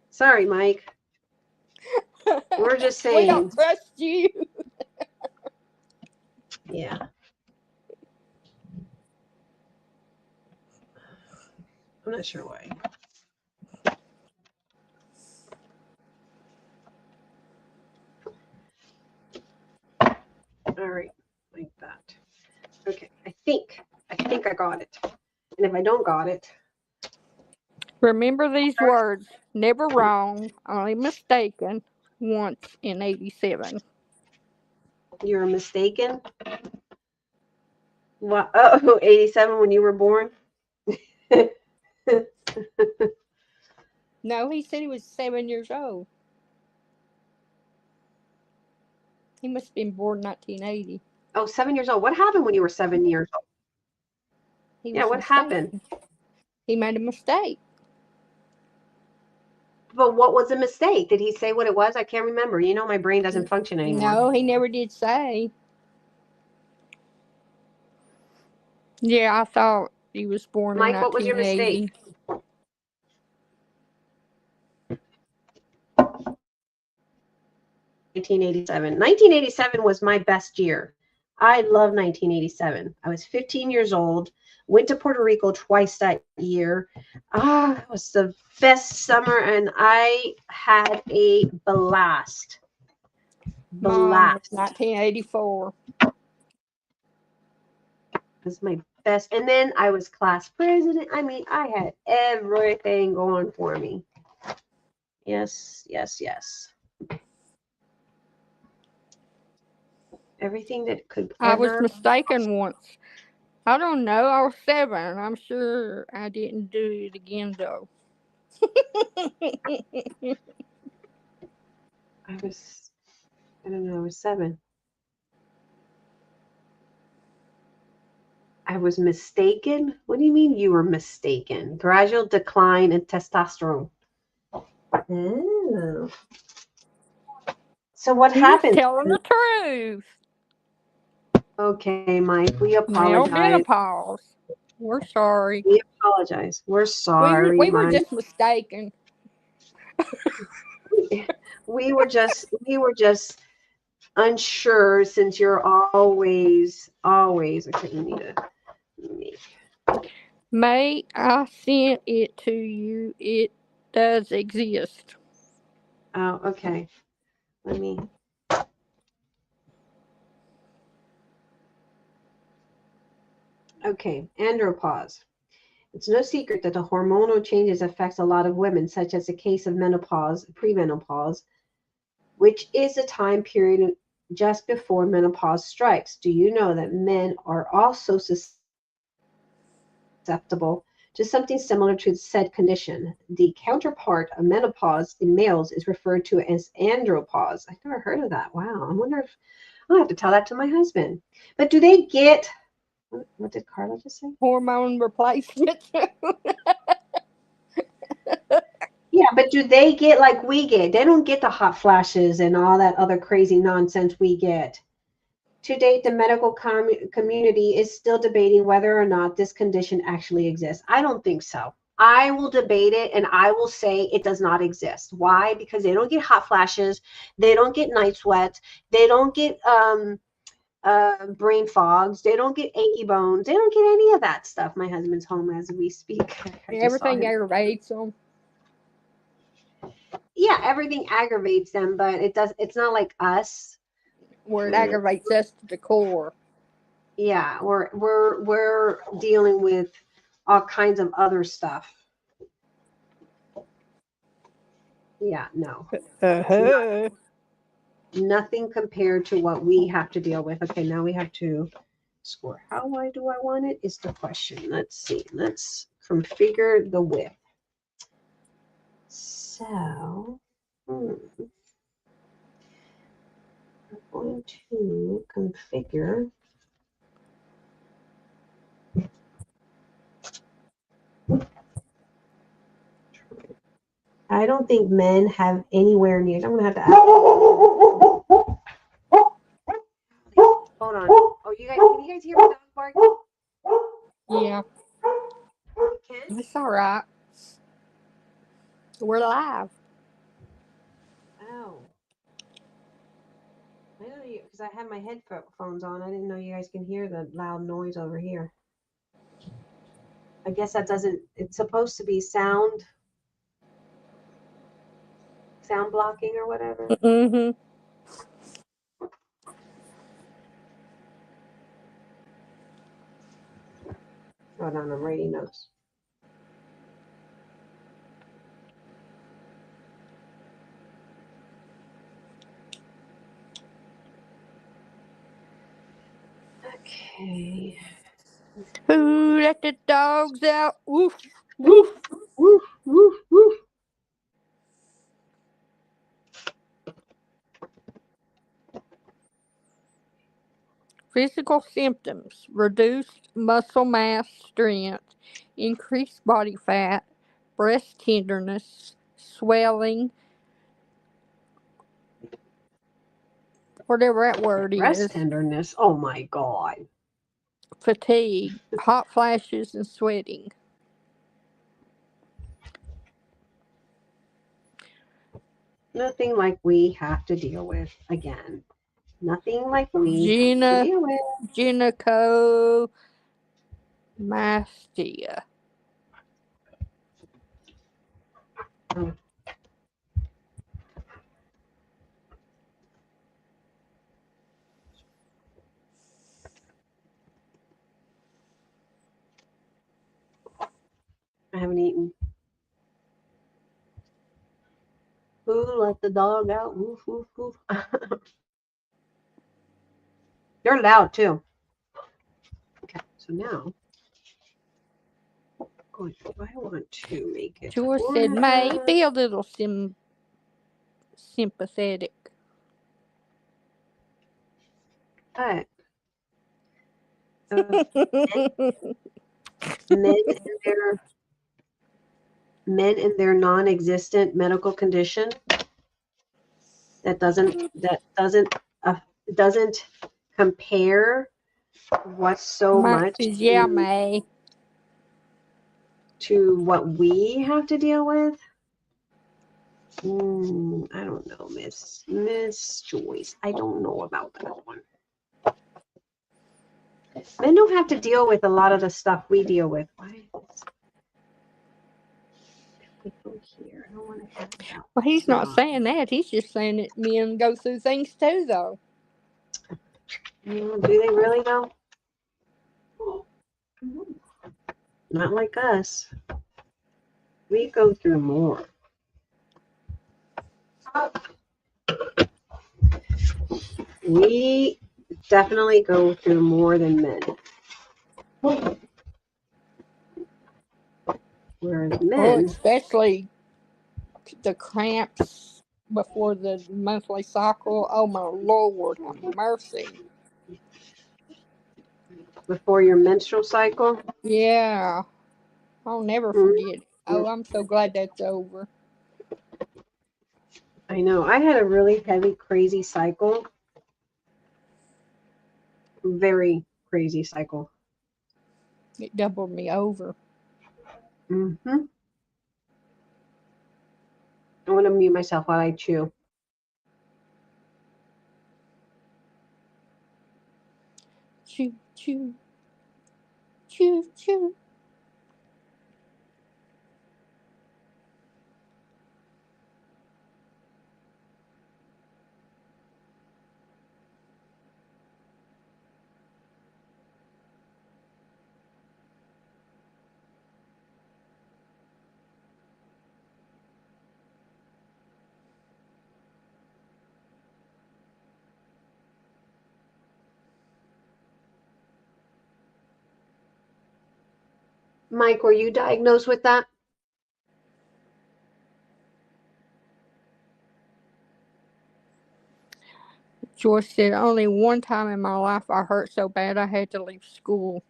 Sorry, Mike. We're just saying. We don't trust you. Yeah. I'm not sure why. All right, like that. Okay, I think I got it. And if I don't got it, Remember these words. Never wrong, only mistaken, once in 87. you're mistaken. What? Oh, 87 when you were born? No, he said he was 7 years old. He must have been born 1980. Oh, 7 years old. What happened when you were 7 years old? He Yeah, was what mistaken. happened? He made a mistake. But what was the mistake? Did he say what it was? I can't remember. My brain doesn't function anymore. No, he never did say. Yeah, I thought he was born Mike, in what was your 1980. mistake? 1987. 1987 was my best year. I love 1987. I was 15 years old, went to Puerto Rico twice that year. It was the best summer, and I had a blast. Mine was 1984. It was my best. And then I was class president. I mean, I had everything going for me. Yes, yes, yes. Everything that could I was ever. mistaken once. I don't know. I was 7. I'm sure I didn't do it again, though. I don't know, I was 7. I was mistaken? What do you mean you were mistaken? Gradual decline in testosterone. Oh. So what He happened? was telling the truth. Okay, Mike, we Male apologize. menopause. We're sorry. We apologize. We're sorry, We were Mike. just mistaken. We were just unsure since you're always okay, you need to make. May, I sent it to you. It does exist. Oh, okay. Let me. Okay, andropause. It's no secret that the hormonal changes affects a lot of women, such as the case of menopause, premenopause, which is a time period just before menopause strikes. Do you know that men are also susceptible to something similar to said condition? The counterpart of menopause in males is referred to as andropause. I've never heard of that. Wow. I wonder if I'll have to tell that to my husband. But do they get, what did Carla just say? Hormone replacement. Yeah, but do they get like we get? They don't get the hot flashes and all that other crazy nonsense we get. To date, the medical community is still debating whether or not this condition actually exists. I don't think so. I will debate it and I will say it does not exist. Why? Because they don't get hot flashes. They don't get night sweats. They don't get brain fogs. They don't get achy bones. They don't get any of that stuff. My husband's home as we speak. I just saw Everything him. aggravates them. Yeah, everything aggravates them, but it's not like us. Where it aggravates us to the core. Yeah, we're dealing with all kinds of other stuff. Yeah, no. Nothing compared to what we have to deal with. Okay, now we have to score. How wide do I want it is the question. Let's see. Let's configure the width. So, I'm going to configure. I don't think men have anywhere near. I'm going to have to ask. Hold on. Oh, you guys, can you guys hear my dog barking? Yeah. You can? It's all right. We're live. Oh. I know you, because I have my headphones on. I didn't know you guys can hear the loud noise over here. I guess that doesn't, it's supposed to be sound blocking or whatever. Mm-hmm. Hold on, I'm writing notes. Okay. Who let the dogs out? Woof, woof. Woof, woof, woof. Physical symptoms: reduced muscle mass strength, increased body fat, breast tenderness, swelling, whatever that word Breast is, tenderness. Oh my God. fatigue, hot flashes, and sweating. Nothing like we have to deal with again. Nothing like we have to deal with. Gynecomastia. Oh. I haven't eaten. Who let the dog out? Woof, woof, woof. They're loud too. Okay, so now I want to make it. George said, May, be a little sympathetic. But men in their non-existent medical condition that doesn't compare what's so much May. to what we have to deal with. I don't know, Miss Joyce. I don't know about that one. Men don't have to deal with a lot of the stuff we deal with. Why? We go here. I don't want to have that. Well, he's not No. saying that. He's just saying that men go through things too, though. Do they really though? Not like us. We go through more. We definitely go through more than men. Whereas Oh, men, especially the cramps before the monthly cycle. Oh, my Lord, have mercy. before your menstrual cycle, Yeah, I'll never forget. Oh, I'm so glad that's over. I know I had a really heavy, crazy cycle. Very crazy cycle. It doubled me over. Mm-hmm. I want to mute myself while I chew. Choo, choo. Choo, choo. Mike, were you diagnosed with that? Joyce said, only one time in my life I hurt so bad I had to leave school.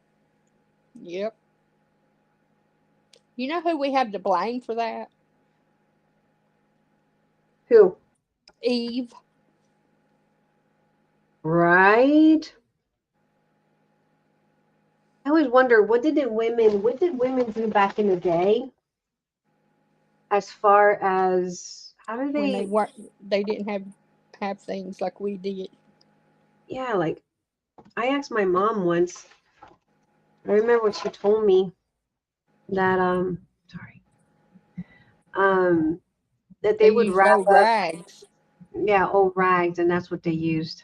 Yep. You know who we have to blame for that? Who? Eve. Right. I always wonder what did women do back in the day as far as how did When they they didn't have things like we did. yeah, like I asked my mom once. I remember what she told me that that They they would used wrap old up rags. old rags and that's what they used.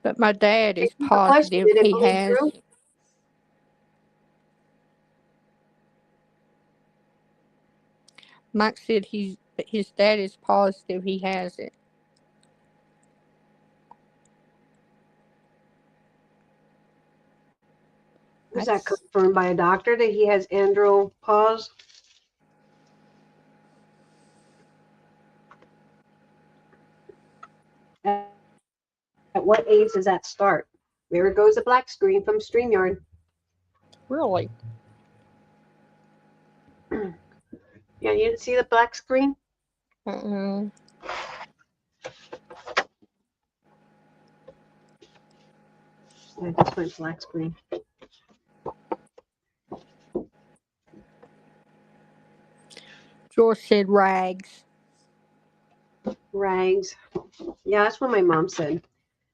But my dad is The question, positive did it he bleed has through? it. Mike said his dad is positive he has it. Was that That's confirmed by a doctor that he has andropause? At what age does that start? There goes the black screen from StreamYard. really. Yeah, you didn't see the black screen? Uh-uh. Yeah, just went black screen. George said rags. Rags. Yeah, that's what my mom said.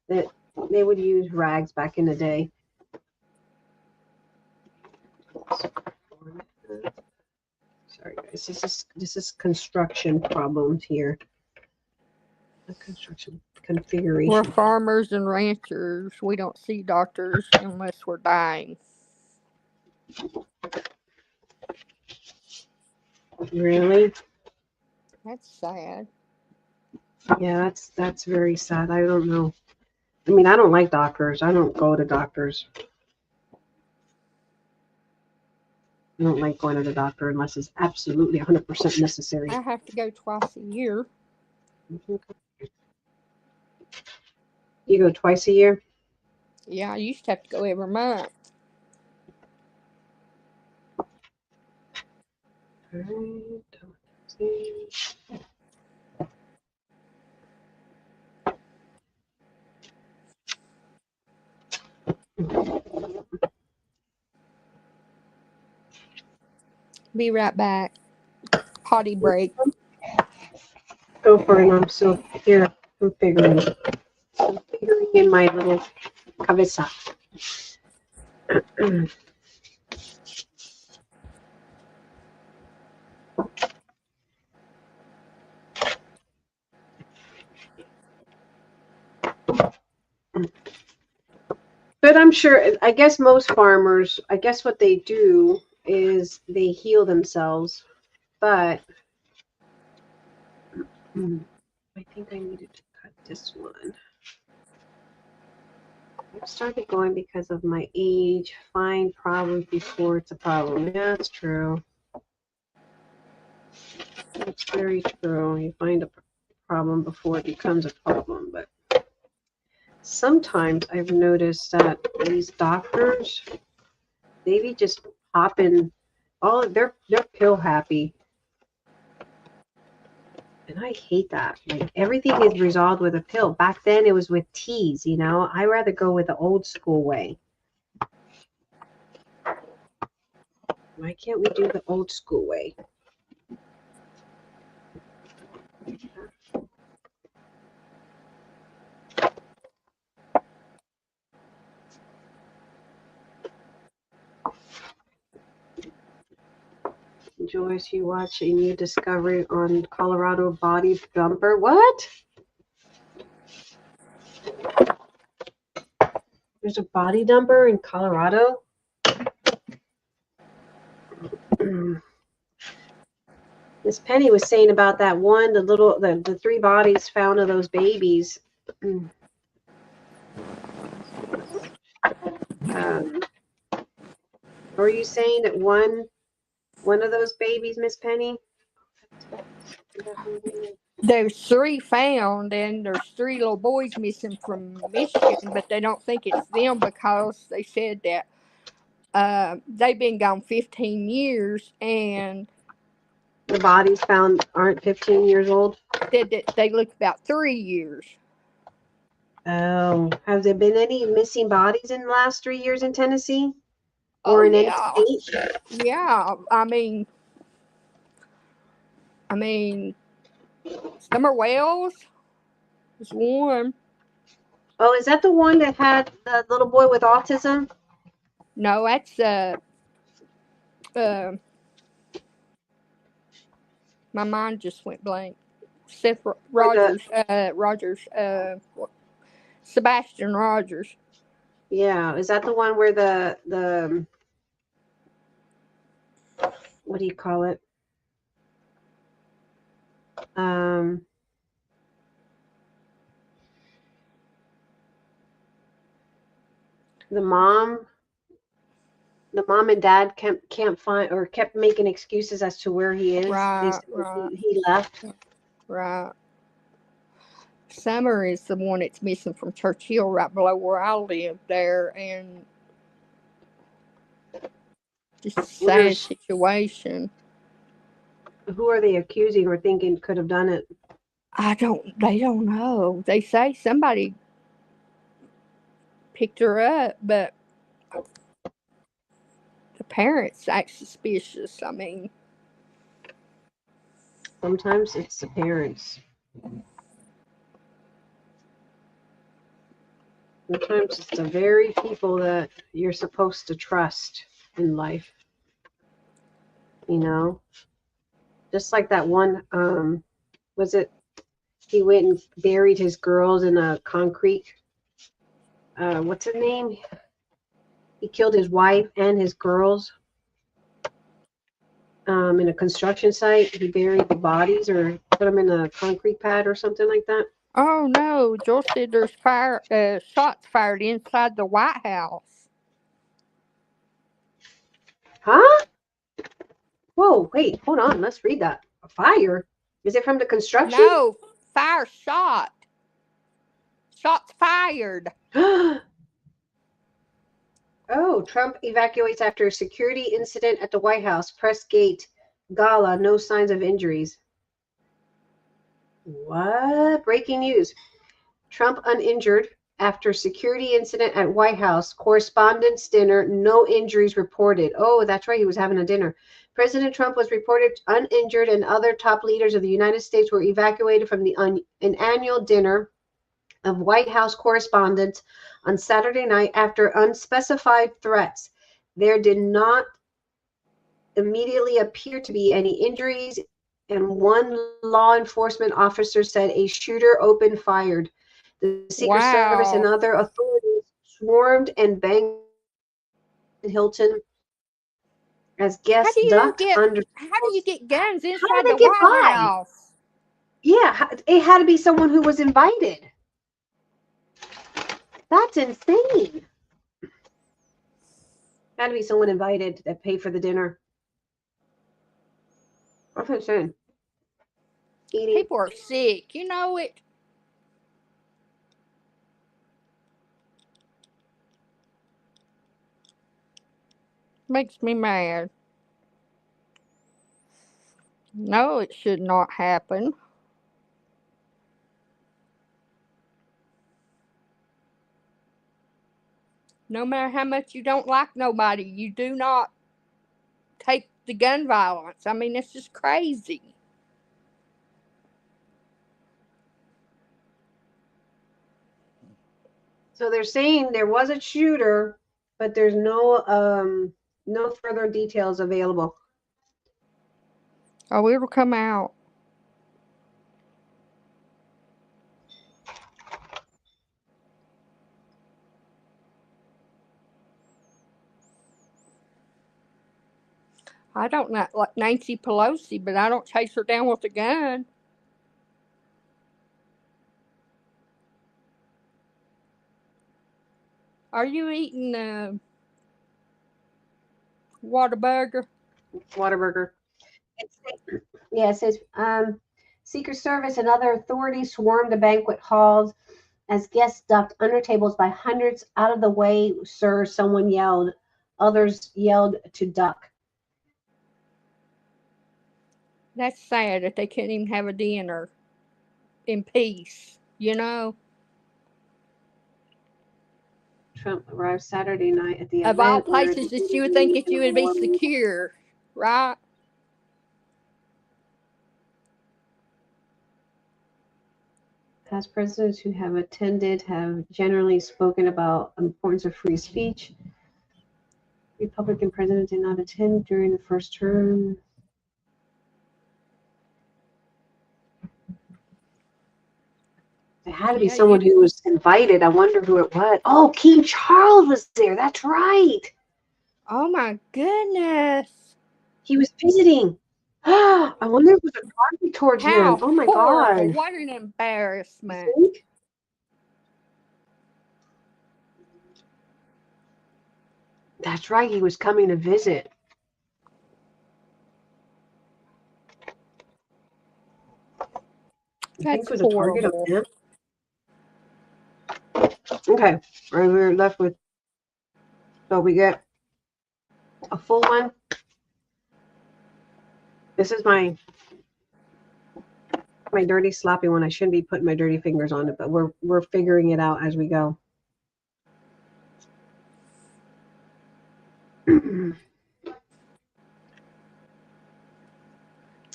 That they would use rags back in the day. Sorry guys, this is construction problems here. The construction configuration. We're farmers and ranchers. We don't see doctors unless we're dying. Really? That's sad. Yeah, that's very sad. I don't know. I mean, I don't like doctors. I don't go to doctors. I don't like going to the doctor unless it's absolutely 100% necessary. I have to go twice a year. You go twice a year? Yeah, I used to have to go every month. Be right back. Potty break. go for it. I'm still here. I'm figuring in my little cabeza. But I'm sure, I guess most farmers, I guess what they do is they heal themselves. But I think I needed to cut this one. I started going because of my age. Find problems before it's a problem. Yeah, that's true. That's very true. You find a problem before it becomes a problem. But sometimes I've noticed that these doctors, they be just popping they're pill happy. And I hate that. Like everything is resolved with a pill. Back then it was with teas, you know. I rather go with the old school way. Why can't we do the old school way? Joyce, you watch a new discovery on Colorado body dumper. What? There's a body dumper in Colorado? Miss Penny was saying about that one, the 3 bodies found of those babies. Are you saying that one of those babies, Miss Penny? There's 3 found, and there's 3 little boys missing from Michigan, but they don't think it's them because they said that they've been gone 15 years, and the bodies found aren't 15 years old? Said that they look about 3 years. Oh, have there been any missing bodies in the last 3 years in Tennessee? Or in any state? Yeah, I mean, some are whales. There's one. Oh, is that the one that had the little boy with autism? No, that's my mind just went blank. Seth Rogers, Sebastian Rogers. Yeah, is that the one where the what do you call it? The mom and dad can't find, or kept making excuses as to where he is. Right. He left. Right. Summer is the one that's missing from Churchill, right below where I live there, and just a sad situation. Who are they accusing or thinking could have done it? They don't know. They say somebody picked her up, but the parents act suspicious. I mean, sometimes it's the parents. Sometimes it's the very people that you're supposed to trust in life. You know? Just like that one, he went and buried his girls in a concrete, what's his name? He killed his wife and his girls in a construction site. He buried the bodies or put them in a concrete pad or something like that. Oh no, Joel said there's shots fired inside the White House. Huh? Whoa, wait, hold on. Let's read that. A fire? Is it from the construction? No, fire shot. Shots fired. Oh, Trump evacuates after security incident at the White House. Press gate gala, no signs of injuries. What? Breaking news. Trump uninjured after security incident at White House. Correspondence dinner, no injuries reported. Oh, that's right. He was having a dinner. President Trump was reported uninjured, and other top leaders of the United States were evacuated from an annual dinner of White House correspondents on Saturday night after unspecified threats. There did not immediately appear to be any injuries, and one law enforcement officer said a shooter opened fire. The Secret Service and Wow. other authorities swarmed and banged Hilton as How guests do you ducked get under. how do you get guns How did inside the they get White by? House? Yeah, it had to be someone who was invited. That's insane. Had to be someone invited that paid for the dinner. That's insane. Eating. People are sick. You know it. Makes me mad. No, it should not happen. No matter how much you don't like nobody, you do not take the gun violence. I mean, it's just crazy. So they're saying there was a shooter, but there's no further details available. Oh, it'll come out. I don't not like Nancy Pelosi, but I don't chase her down with a gun. Are you eating Whataburger? Whataburger. It says Secret Service and other authorities swarmed the banquet halls as guests ducked under tables by hundreds. Out of the way, sir, someone yelled. Others yelled to duck. That's sad that they couldn't even have a dinner in peace, you know? Trump arrived Saturday night at the Of all event where places that you would think that you would be secure, right? past presidents who have attended have generally spoken about the importance of free speech. Republican president did not attend during the first term. There had to be Yeah, someone who was invited. I wonder who it was. Oh, King Charles was there. That's right. Oh my goodness. He was visiting. I wonder if it was a party towards How him. Oh my horrible. God. What an You embarrassment. think? That's right. He was coming to visit. I think That's it was a target on horrible. him. Okay. All right, we're left with, so we get a full one. This is my dirty sloppy one. I shouldn't be putting my dirty fingers on it, but we're figuring it out as we go.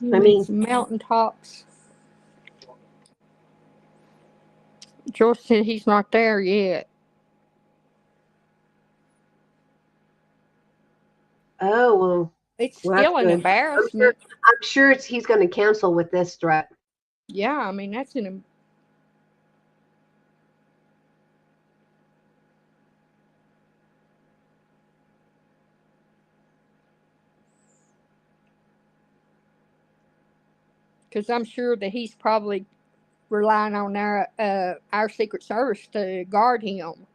You I need mean, some mountaintops. George said he's not there yet. oh well, It's well that's still an good. embarrassment. I'm sure he's going to cancel with this threat. Yeah, I mean, that's an. Because I'm sure that he's probably relying on our Secret Service to guard him.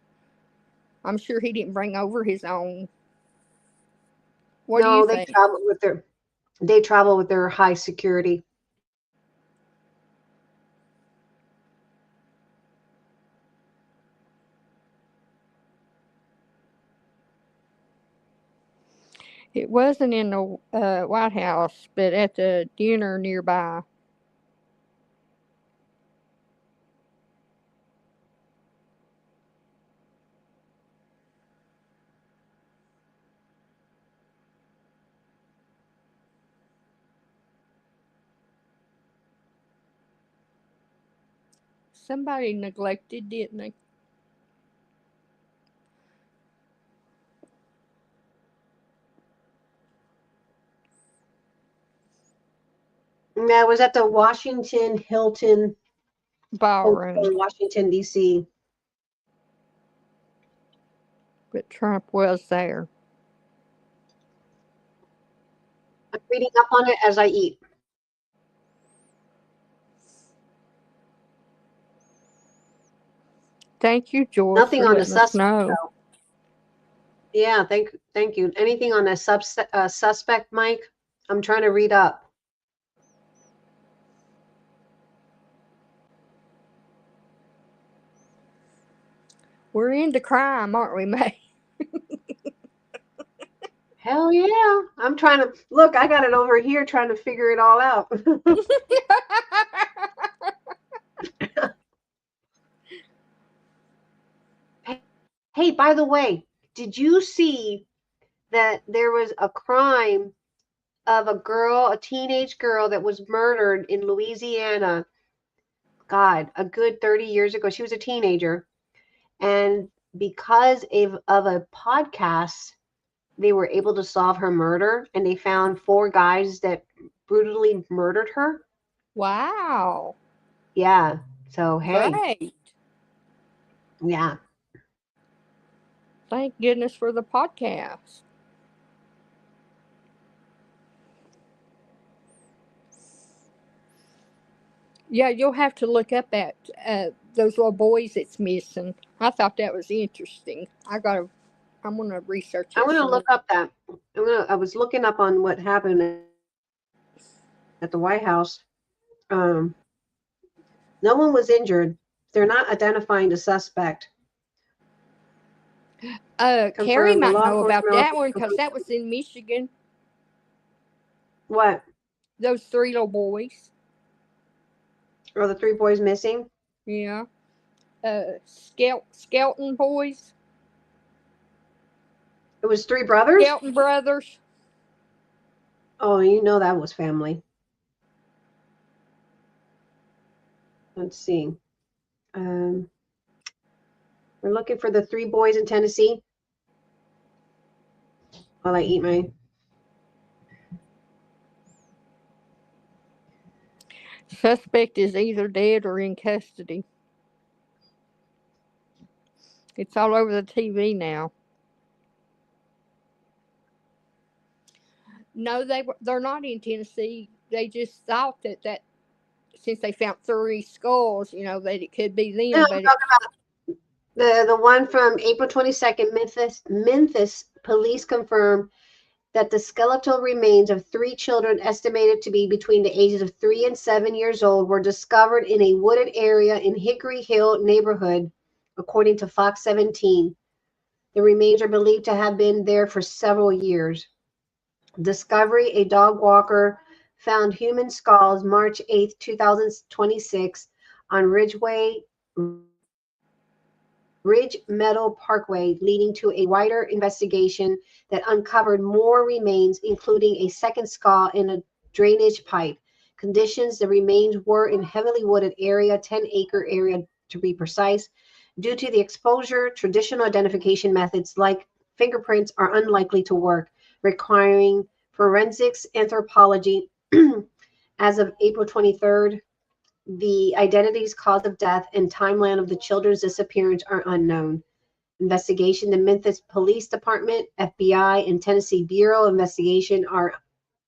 I'm sure he didn't bring over his own. What do you No, think? they travel with their high security. It wasn't in the White House, but at the dinner nearby. Somebody neglected, didn't they? Yeah, I was at the Washington Hilton Ballroom. Hotel in Washington, D.C. But Trump was there. I'm reading up on it as I eat. Thank you, George, Nothing for on the letting us suspect. know. Yeah, thank you. Anything on the suspect, Mike? I'm trying to read up. We're into crime, aren't we, May? Hell yeah. I'm trying to look, I got it over here trying to figure it all out. Hey, by the way, did you see that there was a crime of a teenage girl that was murdered in Louisiana? God, a good 30 years ago. She was a teenager. And because of a podcast, they were able to solve her murder, and they found 4 guys that brutally murdered her. Wow. Yeah. So, hey, Great. yeah. Thank goodness for the podcast. Yeah, you'll have to look up at those little boys that's missing. I thought that was interesting. I'm gonna research I it want to some more. look up that. I was looking up on what happened at the White House. No one was injured. They're not identifying the suspect. Carrie Confirmed. The might law know about enforcement that one officer. because that was in Michigan. What? Those 3 little boys. Are the 3 boys missing? Yeah. Skelton boys. It was 3 brothers? Skelton brothers. Oh, you know that was family. Let's see. We're looking for the 3 boys in Tennessee. While I eat my. Suspect is either dead or in custody. It's all over the TV now. No, they're not in Tennessee. They just thought that since they found 3 skulls, that it could be them. No, But I'm talking about the one from April 22nd. Memphis police confirmed that the skeletal remains of 3 children estimated to be between the ages of 3 and 7 years old were discovered in a wooded area in Hickory Hill neighborhood, according to Fox 17. The remains are believed to have been there for several years. Discovery, a dog walker, found human skulls March 8, 2026 on Ridge Meadow Parkway, leading to a wider investigation that uncovered more remains, including a second skull in a drainage pipe. Conditions: the remains were in heavily wooded area, 10-acre area to be precise. Due to the exposure, traditional identification methods like fingerprints are unlikely to work, requiring forensics anthropology. As of April 23rd, the identities, cause of death, and timeline of the children's disappearance are unknown. Investigation: the Memphis Police Department, FBI, and Tennessee Bureau of Investigation are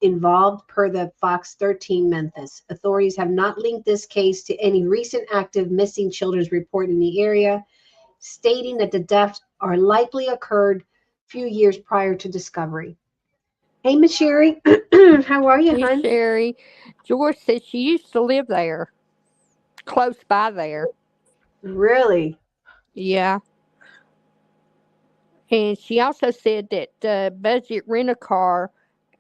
involved per the Fox 13 Memphis. Authorities have not linked this case to any recent active missing children's report in the area, stating that the deaths are likely occurred few years prior to discovery. Hey, Miss Sherry, how are you, hey, hon? Sherry. George said she used to live there, close by there. Really? Yeah. And she also said that Budget Rent-A-Car,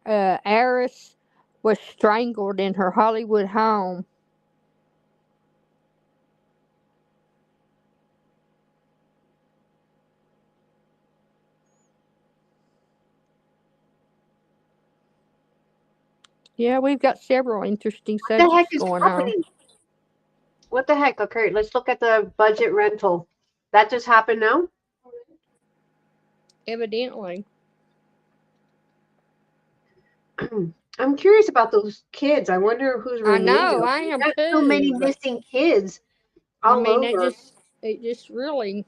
Aris, was strangled in her Hollywood home. Yeah, we've got several interesting What the heck subjects is going on. happening? What the heck? Okay, let's look at the budget rental. That just happened now? Evidently. I'm curious about those kids. I wonder who's I removed know, them. I We've am got so many too. But missing kids I all mean, over. it just really.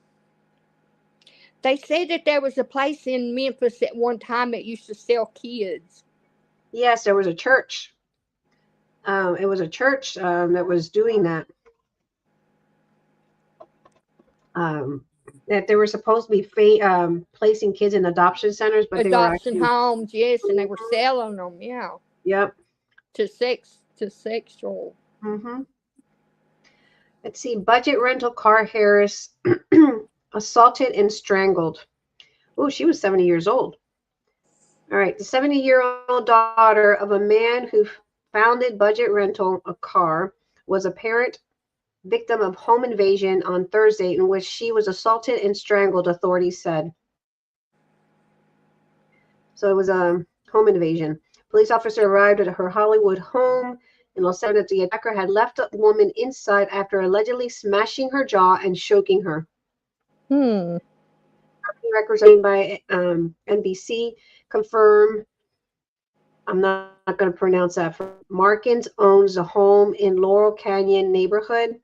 They said that there was a place in Memphis at one time that used to sell kids. Yes, there was a church. It was a church that was doing that. That they were supposed to be placing kids in adoption centers, but they were Adoption actually. homes, yes, and they were Mhm. selling them, yeah, Yep. to sexual. Hmm. Let's see. Budget rental car Harris assaulted and strangled. Oh, she was 70 years old. All right. The 70-year-old daughter of a man who founded Budget Rental a car was apparent victim of home invasion on Thursday, in which she was assaulted and strangled, authorities said. So it was a home invasion. Police officer arrived at her Hollywood home in Los Angeles that the attacker had left the woman inside after allegedly smashing her jaw and choking her. Records made by NBC confirm. I'm not going to pronounce that. Markins owns a home in Laurel Canyon neighborhood.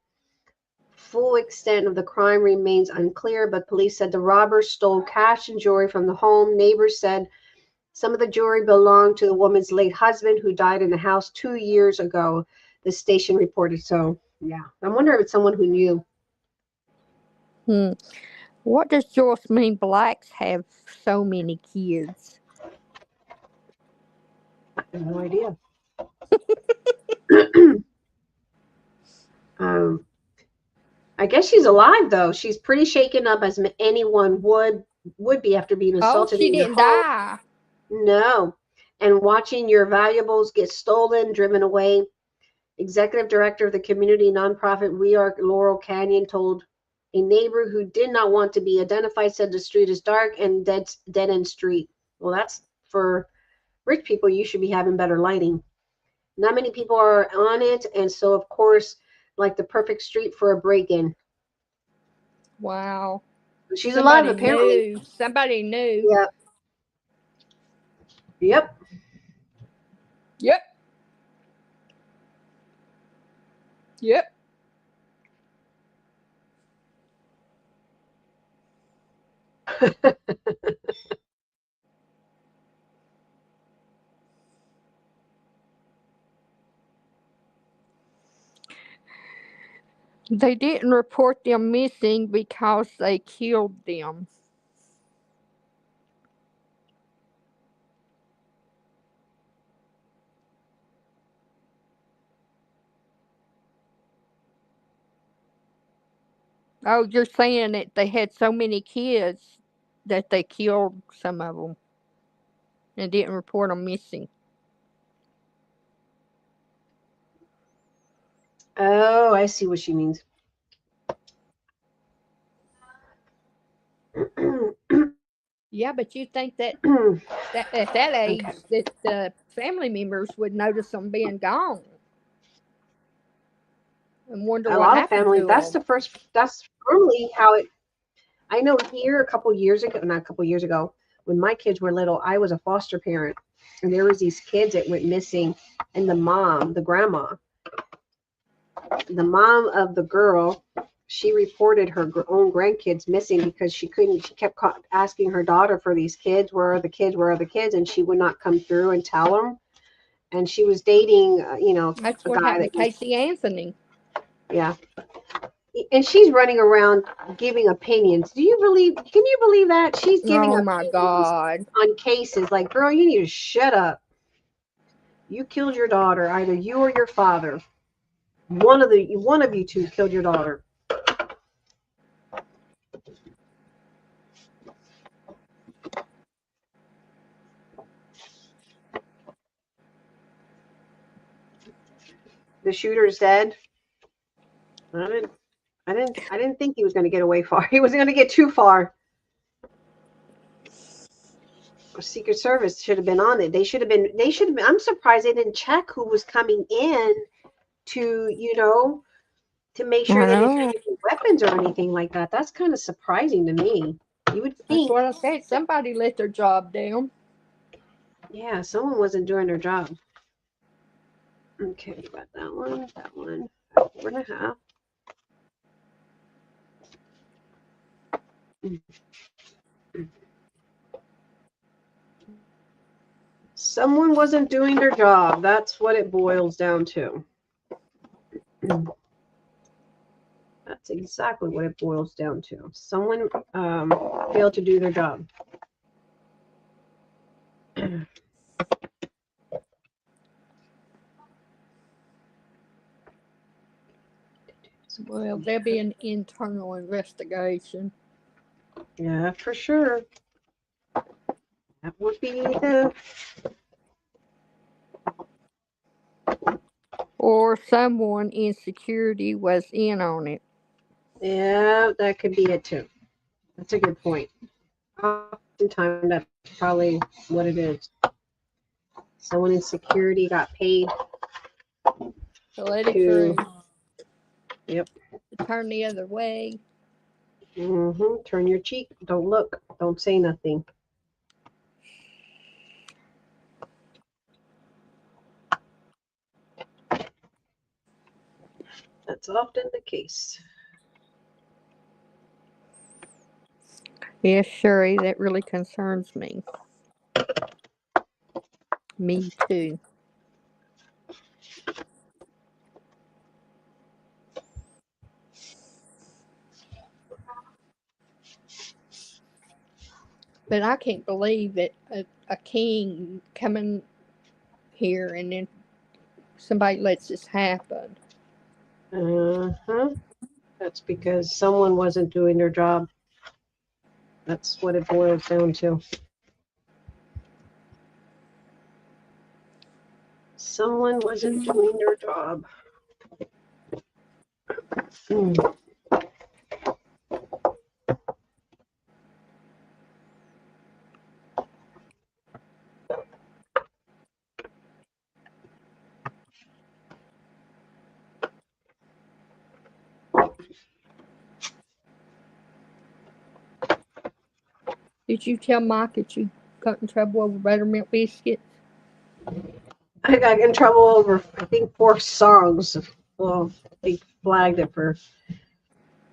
Full extent of the crime remains unclear, but police said the robbers stole cash and jewelry from the home. Neighbors said some of the jewelry belonged to the woman's late husband, who died in the house 2 years ago. The station reported. So, yeah, I wonder if it's someone who knew. What does Joyce mean? Blacks have so many kids. I have no idea. I guess she's alive though. She's pretty shaken up, as anyone would be after being Oh, assaulted she in your didn't home. die. No, and watching your valuables get stolen, driven away. Executive director of the community nonprofit We Are Laurel Canyon told a neighbor who did not want to be identified, said the street is dark and dead end street. Well, that's for rich people. You should be having better lighting. Not many people are on it, and so of course, like the perfect street for a break-in. Wow. She's alive, Somebody apparently. knew. Somebody knew. Yeah. Yep. Yep. Yep. They didn't report them missing because they killed them. Oh, you're saying that they had so many kids that they killed some of them and didn't report them missing. Oh, I see what she means. Yeah, but you think that, at that age Okay. that the family members would notice them being gone and wonder A what lot of happened family. to That's them. normally how it. I know here a couple years ago, not a couple years ago, when my kids were little, I was a foster parent, and there was these kids that went missing, and the grandma, the mom of the girl, she reported her own grandkids missing because she kept asking her daughter for these kids. Where are the kids? Where are the kids? And she would not come through and tell them. And she was dating, That's a what guy happened that to was, Casey Anthony. yeah. And she's running around giving opinions. Can you believe that? She's giving Oh my opinions God. on cases. Like, girl, you need to shut up. You killed your daughter, either you or your father. One of you two killed your daughter. The shooter's dead. I didn't think he was going to get away far. He wasn't going to get too far. Secret Service should have been on it. They should have been. I'm surprised they didn't check who was coming in to, to make I sure they didn't know. have any weapons or anything like that. That's kind of surprising to me. You would That's think, what I said. Somebody let their job down. yeah, someone wasn't doing their job. Okay, got that one, 4.5. Someone wasn't doing their job. That's what it boils down to. That's exactly what it boils down to. Someone failed to do their job. Well, there'll be an internal investigation. Yeah, for sure. That would be the. Or someone in security was in on it. Yeah, that could be it too. That's a good point. Oftentimes, that's probably what it is. Someone in security got paid To let it to. through. Yep. To turn the other way. Turn your cheek. Don't look. Don't say nothing. That's often the case. Yes, Sherry, that really concerns me. Me too. But I can't believe that a king coming here and then somebody lets this happen. That's because someone wasn't doing their job. That's what it boils down to. Someone wasn't doing their job. Did you tell Mike that you got in trouble over buttermilk biscuits? I got in trouble over, I think, 4 songs. Well, they flagged it for,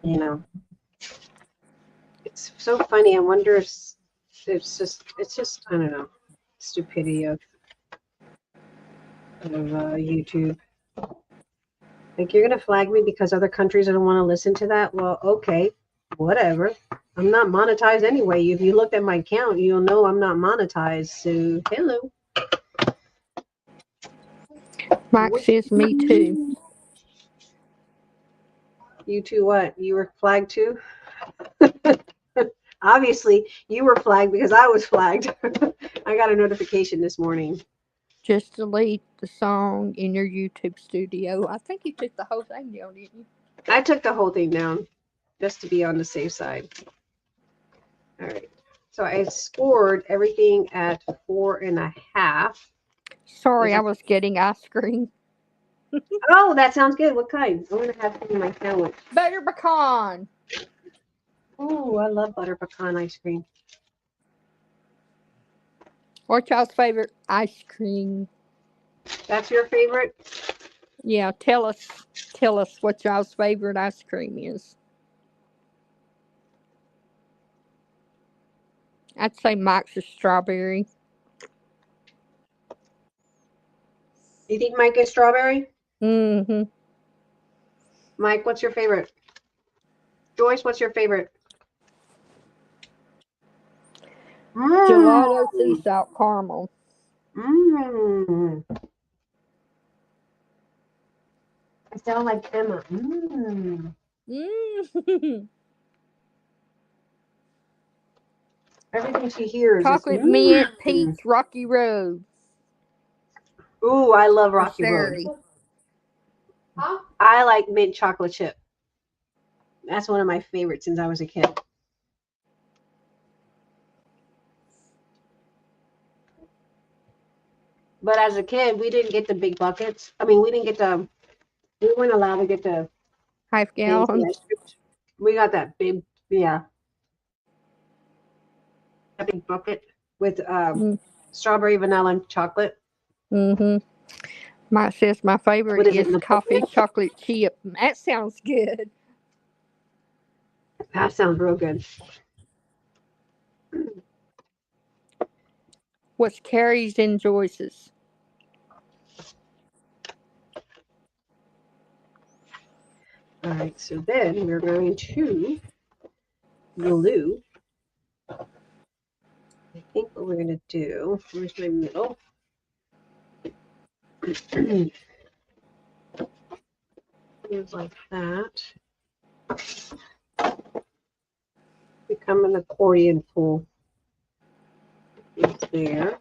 you know. It's so funny. I wonder if it's just, I don't know, stupidity of YouTube. Like, you're going to flag me because other countries don't want to listen to that? Well, okay, whatever. I'm not monetized anyway. If you looked at my account, you'll know I'm not monetized. So, hello. Mike says me too. You too what? You were flagged too? Obviously, you were flagged because I was flagged. I got a notification this morning. Just delete the song in your YouTube studio. I think you took the whole thing down, didn't you? I took the whole thing down just to be on the safe side. All right. So I scored everything at 4.5. Sorry, I was getting ice cream. Oh, that sounds good. What kind? I'm going to have some in my sandwich. Butter pecan. Oh, I love butter pecan ice cream. What's y'all's favorite ice cream? That's your favorite? Yeah, tell us what y'all's favorite ice cream is. I'd say Mike's is strawberry. You think Mike is strawberry? Mm-hmm. Mike, what's your favorite? Joyce, what's your favorite? Gelato sea salt caramel. Mmm. I sound like Emma. Mmm. Mm. Everything she hears Chocolate is mint, peach, Rocky Road. Ooh, I love For Rocky Road. Sherry. Huh? I like mint chocolate chip. That's one of my favorites since I was a kid. But as a kid, we didn't get the big buckets. I mean, we weren't allowed to get the half Fancy gallons. ice cream. We got that big, yeah, a big bucket with strawberry, vanilla, and chocolate. Mm-hmm. Mike says my favorite What is it in is the coffee bucket? chocolate chip. That sounds good. That sounds real good. What's Carrie's and Joyce's? All right, so then we're going to glue. I think what we're going to do, where's my middle? Goes like that. Become an accordion pull. It's there.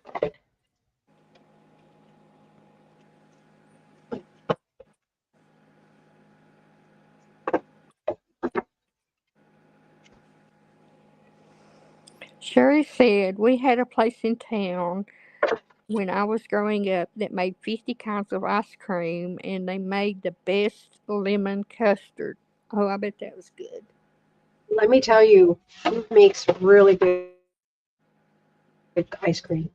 Sherry said we had a place in town when I was growing up that made 50 kinds of ice cream, and they made the best lemon custard. Oh, I bet that was good. Let me tell you, who makes really good ice cream.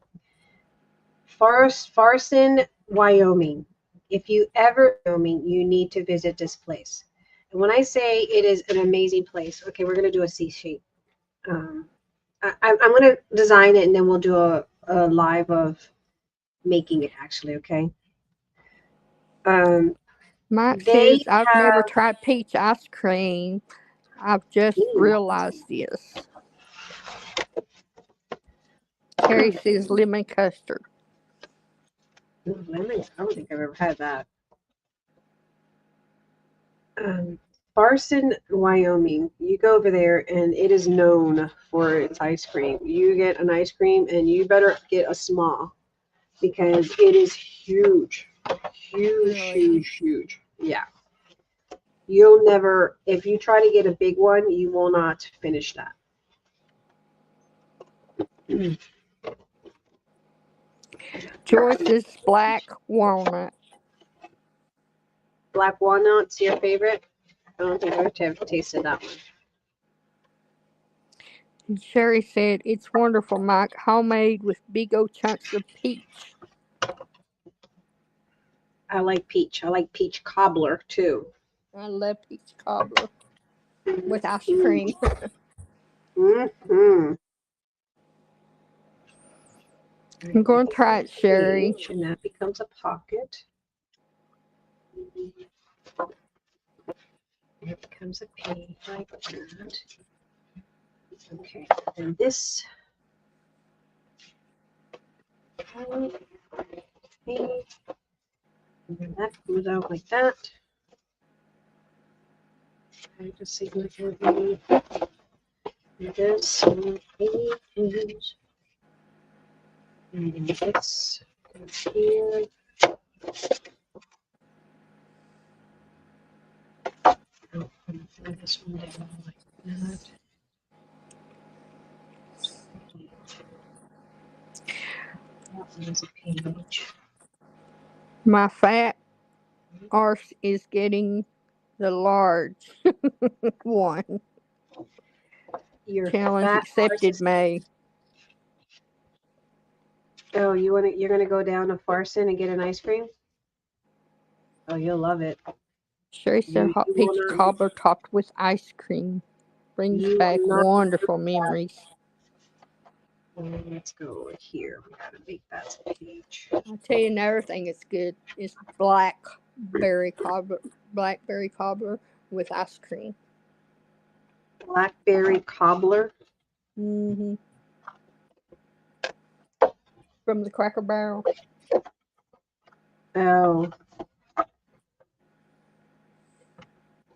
Farson, Wyoming. If you ever Wyoming, you need to visit this place. And when I say it is an amazing place, okay, we're going to do a C shape. I'm going to design it and then we'll do a live of making it actually, okay? Mike They says I've never have tried peach ice cream. I've just realized this. Carrie says lemon custard. lemons. I don't think I've ever had that. Farson, Wyoming. You go over there and it is known for its ice cream. You get an ice cream and you better get a small because it is huge. Huge, Really? huge. Yeah. You'll never, if you try to get a big one, you will not finish that. Joyce's black walnut. Black walnut's your favorite? I don't think I've ever tasted that one. And Sherry said it's wonderful, Mike. Homemade with big old chunks of peach. I like peach. I like peach cobbler too. I love peach cobbler with ice cream. Mm-hmm. I'm going to try it, Sherry. Page, and that becomes a pocket. It becomes a page like that. Okay, and this page, and then that goes out like that. I just see what you're doing. This page, and this goes here. Oh, I'm gonna this one down like that. That is a page. My fat arse is getting the large one. Your Challenge fat accepted, arse. May. Oh, you're gonna go down to Farson and get an ice cream? Oh, you'll love it. Sherry said hot You peach will not. cobbler topped with ice cream. Brings You back will not. wonderful memories. Let's go here. We gotta make that page. I'll tell you another thing that's good is blackberry cobbler with ice cream. Blackberry cobbler. Mm-hmm. From the Cracker Barrel. Oh.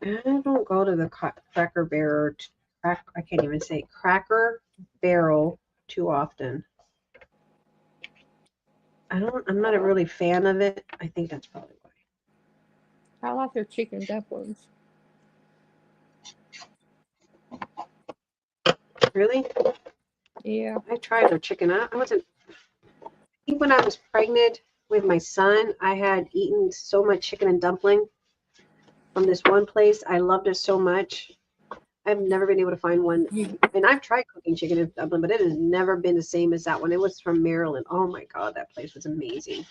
I don't go to the Cracker Barrel. I can't even say Cracker Barrel too often. I'm not a really fan of it. I think that's probably why. I like their chicken dumplings. Really? Yeah. I tried their chicken. I wasn't. I think when I was pregnant with my son, I had eaten so much chicken and dumpling. from this one place. I loved it so much. I've never been able to find one. And I've tried cooking chicken in Dublin, but it has never been the same as that one. It was from Maryland. Oh my God, that place was amazing.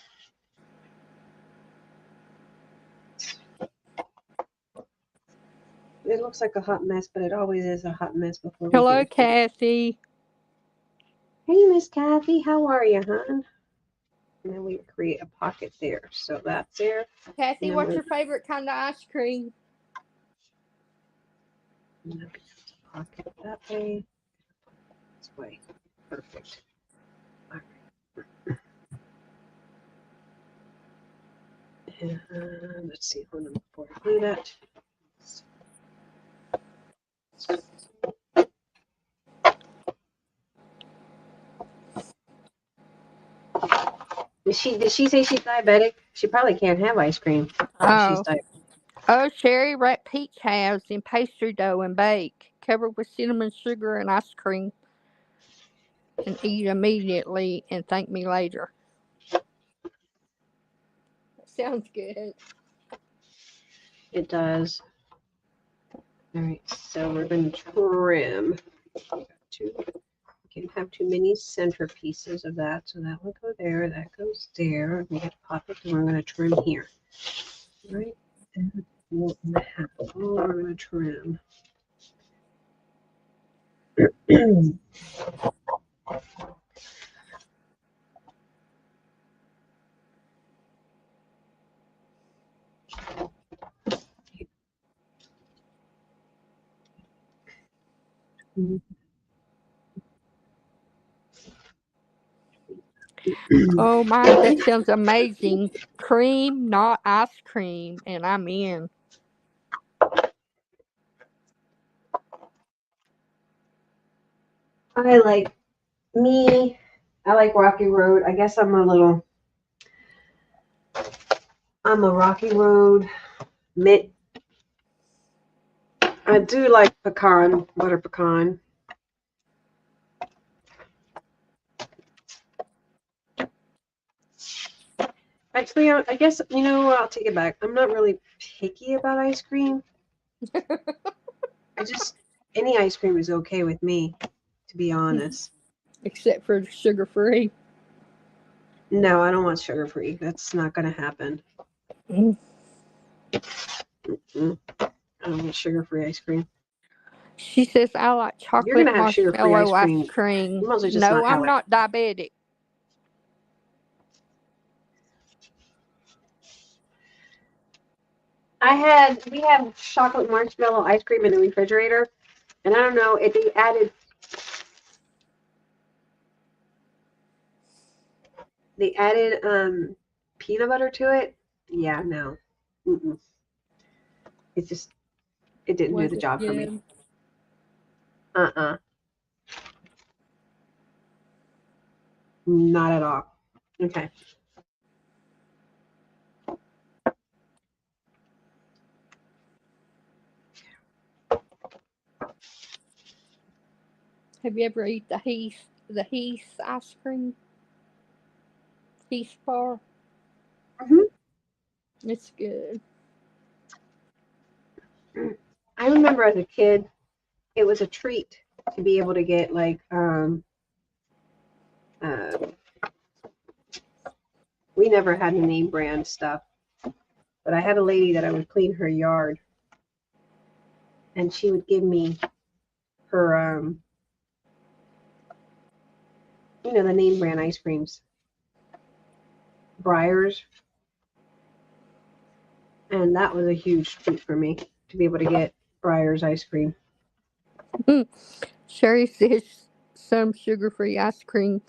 It looks like a hot mess, but it always is a hot mess before we Hello, get it. Kathy. Hey, Miss Kathy, how are you, hon? And then we create a pocket there. So that's there. Kathy, And what's then your favorite kind of ice cream? Pocket that way. This way. Perfect. All right. And let's see, hold on before I do that. Did she say she's diabetic? She probably can't have ice cream. She's Oh. diabetic. Oh, Sherry, wrap peach halves in pastry dough and bake. Cover with cinnamon sugar and ice cream. And eat immediately and thank me later. That sounds good. It does. All right, so we're going to trim. We can't have too many centerpieces of that, so that will go there. That goes there. We have pockets, and we're going to trim here. Right, and we're going to trim. Oh my, that sounds amazing. Cream, not ice cream, and I'm in. I like Rocky Road. I guess I'm a Rocky Road mint. I do like pecan, butter pecan. Actually, I guess, I'll take it back. I'm not really picky about ice cream. Any ice cream is okay with me, to be honest. Except for sugar free. No, I don't want sugar free. That's not going to happen. Mm. I don't want sugar free ice cream. She says, I like You're going chocolate to have sugar-free marshmallow ice ice cream. You might as well just No, not have I'm it. not diabetic. We have chocolate marshmallow ice cream in the refrigerator, and I don't know if they added peanut butter to it. Yeah, no. Mm-mm. It didn't do the job for me. Not at all. Okay. Have you ever eaten the Heath ice cream? Heath bar? Mm-hmm. It's good. I remember as a kid, it was a treat to be able to get we never had the name brand stuff, but I had a lady that I would clean her yard, and she would give me her the name brand ice creams, Breyers, and that was a huge treat for me to be able to get Breyers ice cream. Sherry says some sugar-free ice cream,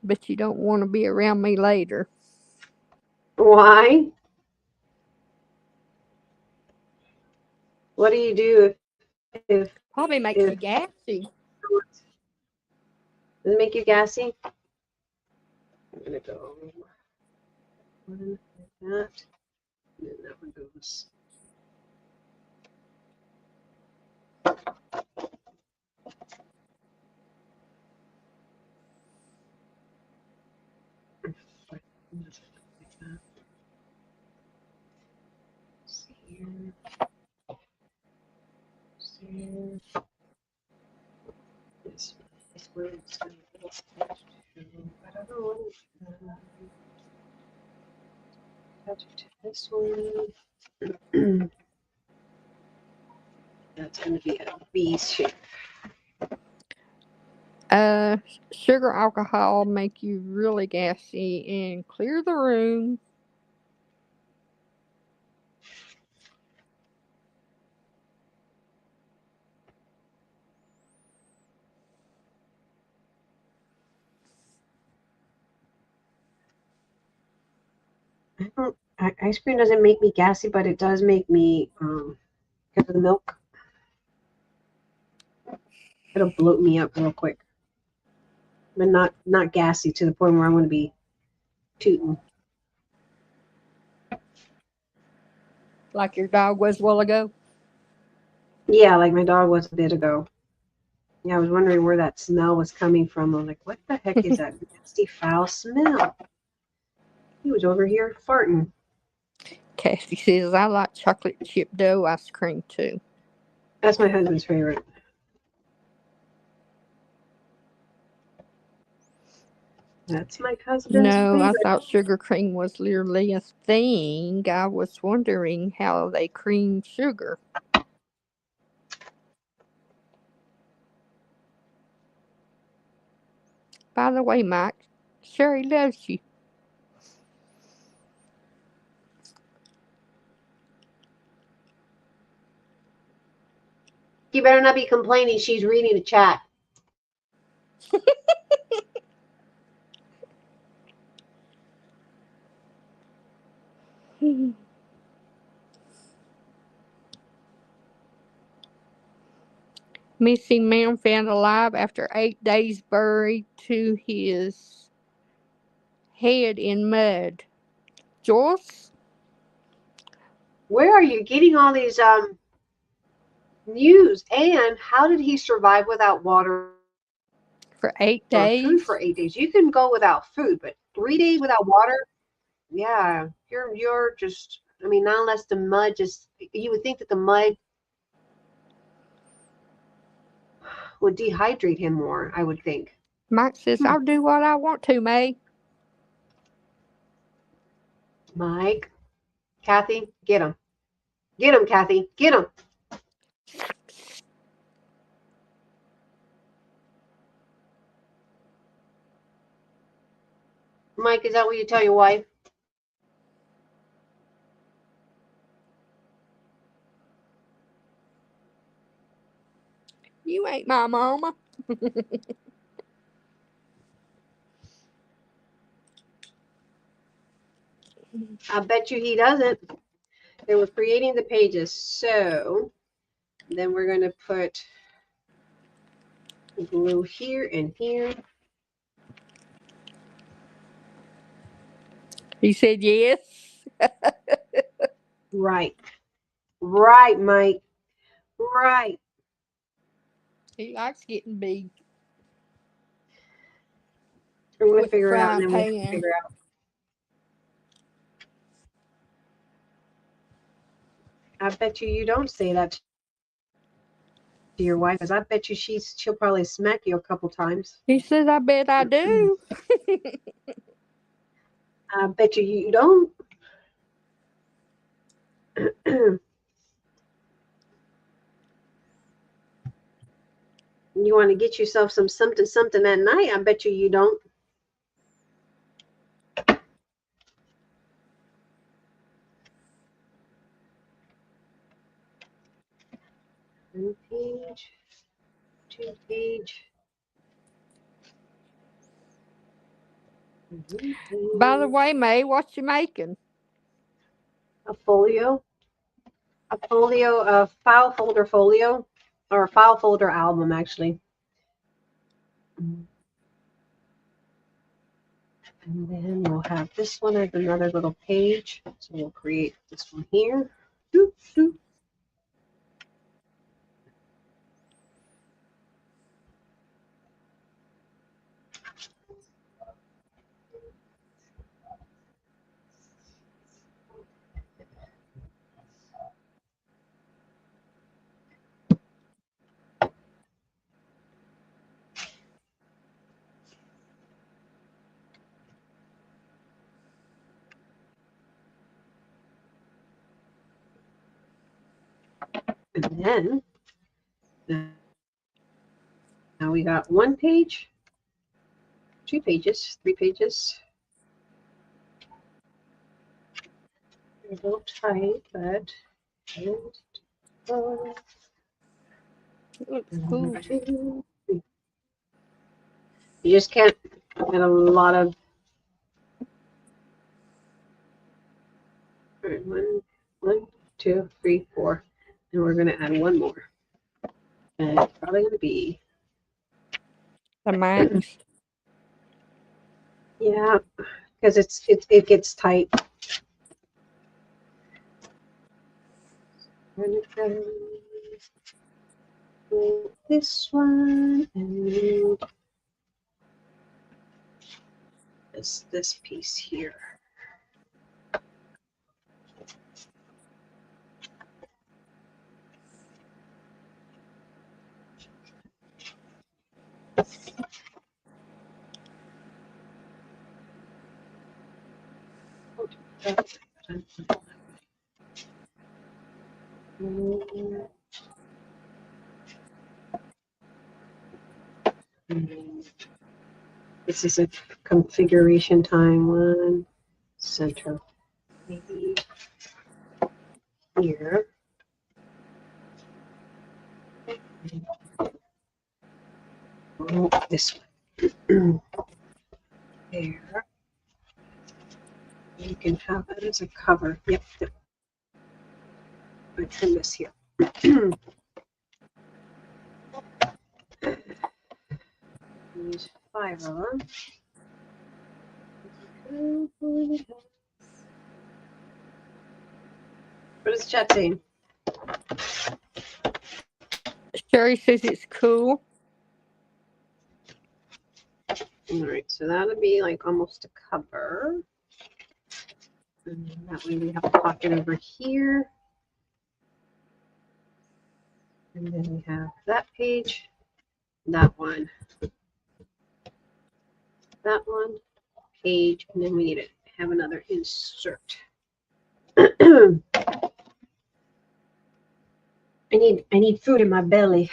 but you don't want to be around me later. Why? What do you do if Probably makes you gassy. does it make you gassy? I'm gonna go one like that, and then that one goes. Like that. See here. where it's going to be attached to. I don't know. Attach it to this one. That's going to be a V shape. Sugar alcohol make you really gassy and clear the room. Ice cream doesn't make me gassy, but it does make me, because of the milk, it'll bloat me up real quick. But not gassy to the point where I want to be tooting. Like your dog was a while ago. Yeah, like my dog was a bit ago. Yeah, I was wondering where that smell was coming from. I'm like, what the heck is that nasty foul smell? He was over here farting. Cassie says, I like chocolate chip dough ice cream too. That's my husband's favorite. That's my husband's No, I favorite. thought sugar cream was literally a thing. I was wondering how they cream sugar. By the way, Mike, Sherry loves you. You better not be complaining. She's reading the chat. Missing man found alive after 8 days buried to his head in mud. Joyce? Where are you getting all these news? And how did he survive without water For 8 or days? food for 8 days? You can go without food, but 3 days without water? Yeah, you're just. I mean, not unless the mud just. You would think that the mud would dehydrate him more. I would think. Mike says, I'll do what I want to, May. Mike, Kathy, get him. Get him, Kathy. Get him. Mike, is that what you tell your wife? You ain't my mama. I bet you he doesn't. They were creating the pages. So then we're going to put glue here and here. He said yes. Right. Right, Mike. Right. He likes getting big. We're going to With a figure it out, and frying then we'll pan. figure out. I bet you don't say that to your wife, because I bet you she'll probably smack you a couple times. He says, I bet I do. I bet you don't. You want to get yourself some something at night? I bet you don't. One page, 2 page. By the way, May, what you making? A folio. A file folder folio, or a file folder album, actually. And then we'll have this one as another little page. So we'll create this one here. Doop, doop. then now we got 1 page, 2 pages, 3 pages. A little tight, but It looks cool. 1, 2, 3. You just can't get a lot of. All right, 1, 2, 3, 4, and we're gonna add 1 more. And it's probably gonna be The max. yeah, because it gets tight. This one and this piece here. This is a configuration time one. Center maybe here. Oh, this one. There. You can have that as a cover. Yep. I trim this here. Use 5 of them. What is chat saying? Sherry says it's cool. All right, so that'll be like almost a cover. And then that way we have a pocket over here. And then we have that page, that one, page, and then we need to have another insert. I need food in my belly.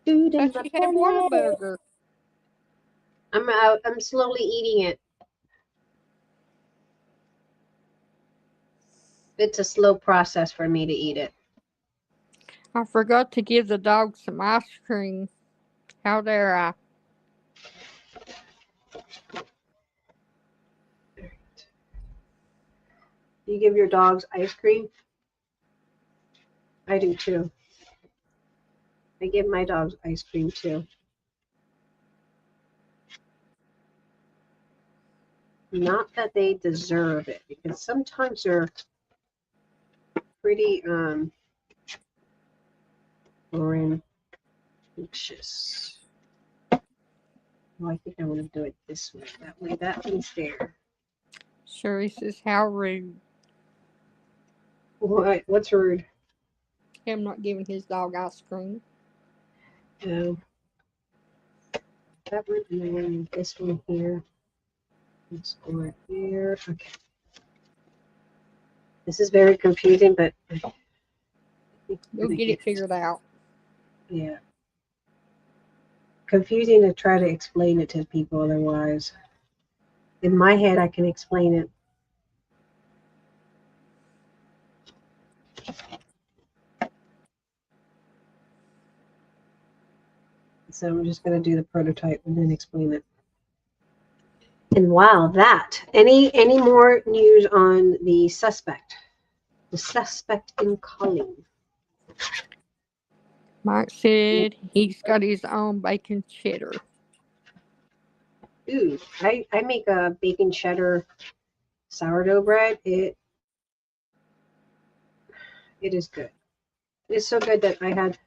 Food in Thought my you had a belly. Whataburger. I'm slowly eating it. It's a slow process for me to eat it. I forgot to give the dog some ice cream. How dare I? You give your dogs ice cream? I do too. I give my dogs ice cream too. Not that they deserve it, because sometimes they're pretty rambunctious. Well, I think I want to do it this way. That way that one's there. Sherry says, how rude. What's rude? Him not giving his dog ice cream. No. That one, and then this one here. This one here. Okay. This is very confusing, but You'll get it figured out. Yeah. Confusing to try to explain it to people otherwise. In my head, I can explain it. So I'm just going to do the prototype and then explain it. And wow, that. Any more news on the suspect? The suspect in calling. Mike said he's got his own bacon cheddar. Ooh, I make a bacon cheddar sourdough bread. It is good. It's so good that I had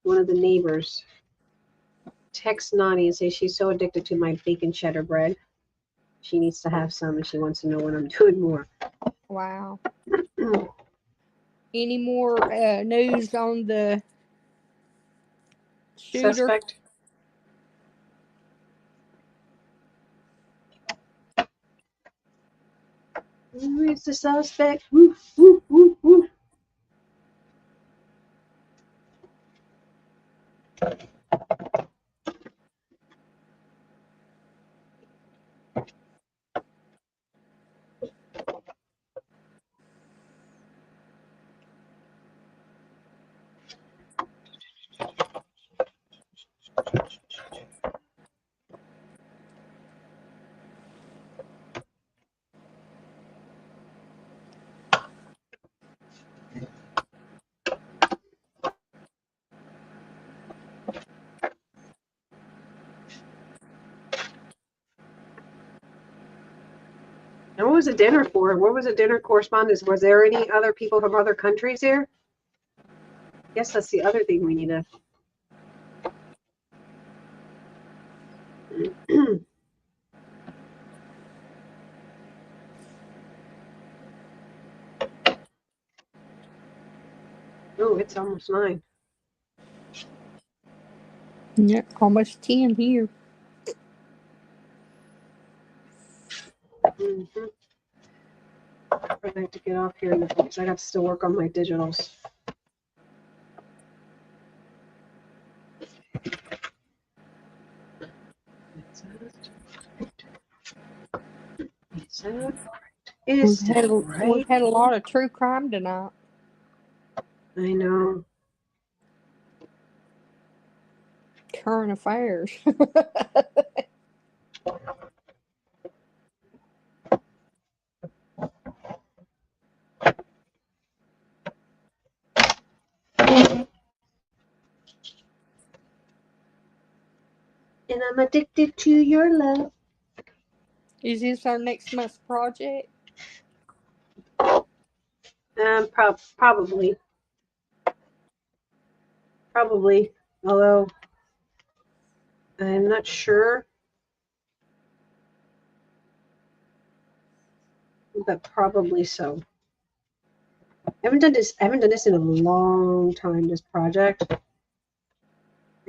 one of the neighbors text Nani and say she's so addicted to my bacon cheddar bread. She needs to have some and she wants to know when I'm doing more. Wow. Any more news on the shooter? Suspect. Who is the suspect? Woo, woo, woo, woo. And what was the dinner for? What was the dinner correspondence? Was there any other people from other countries there? Guess that's the other thing we need to. Oh, it's almost 9. Yeah, almost 10 here. Mm-hmm. I have to get off here because I got to still work on my digitals. Is that right? We've had a lot of true crime tonight. I know. Current affairs. And I'm addicted to your love. Is this our next month's project? Probably. Probably. Although I'm not sure. But probably so. I haven't done this in a long time, this project.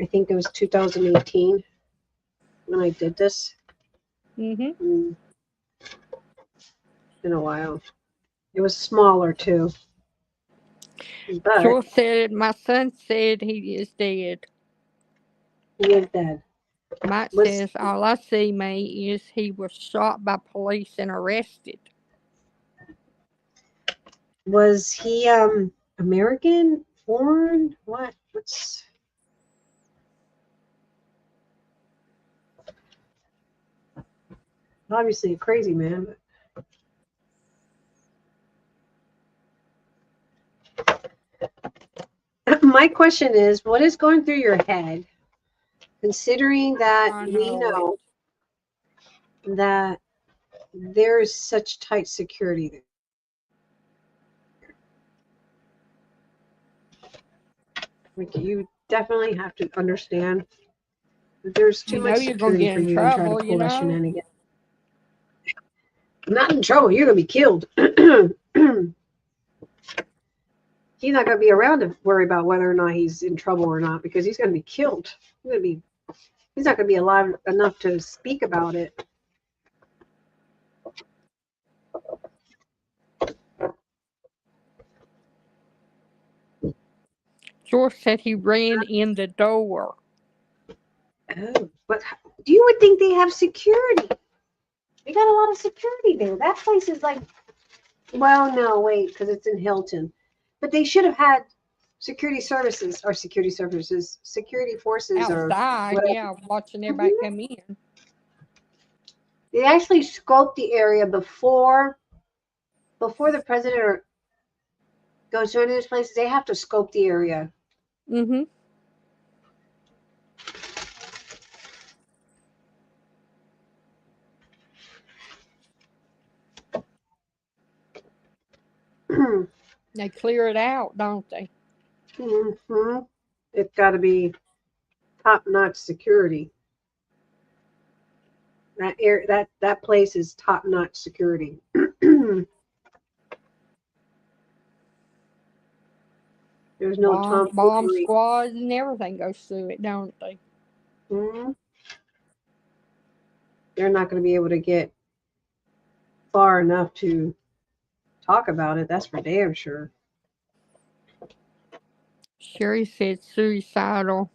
I think it was 2018 when I did this. Mm-hmm. It's been a while. It was smaller too. But Sure said, my son said he is dead. he is dead. Mike says, all I see, May, is he was shot by police and arrested. Was he American? Foreign? What? What's obviously a crazy man, but my question is, what is going through your head, considering that we know that there is such tight security there? Like, you definitely have to understand that there's too much security for you to try to pull that shenanigan. I'm not in trouble. You're gonna be killed. He's not gonna be around to worry about whether or not he's in trouble or not, because he's gonna be killed. He's not gonna be alive enough to speak about it. George said he ran in the door. Oh, but you would think they have security. They got a lot of security there. That place is like, well, no, wait, because it's in Hilton. But they should have had security forces Outside, or yeah, watching everybody come in. They actually scoped the area before the president goes to any of these places. They have to scope the area. Mm-hmm. They clear it out, don't they? Mm-hmm. It's got to be top-notch security. That place is top-notch security. There's no bomb squads and everything goes through it, don't they? Mm-hmm. They're not going to be able to get far enough to talk about it. That's for damn sure. Sherry said suicidal.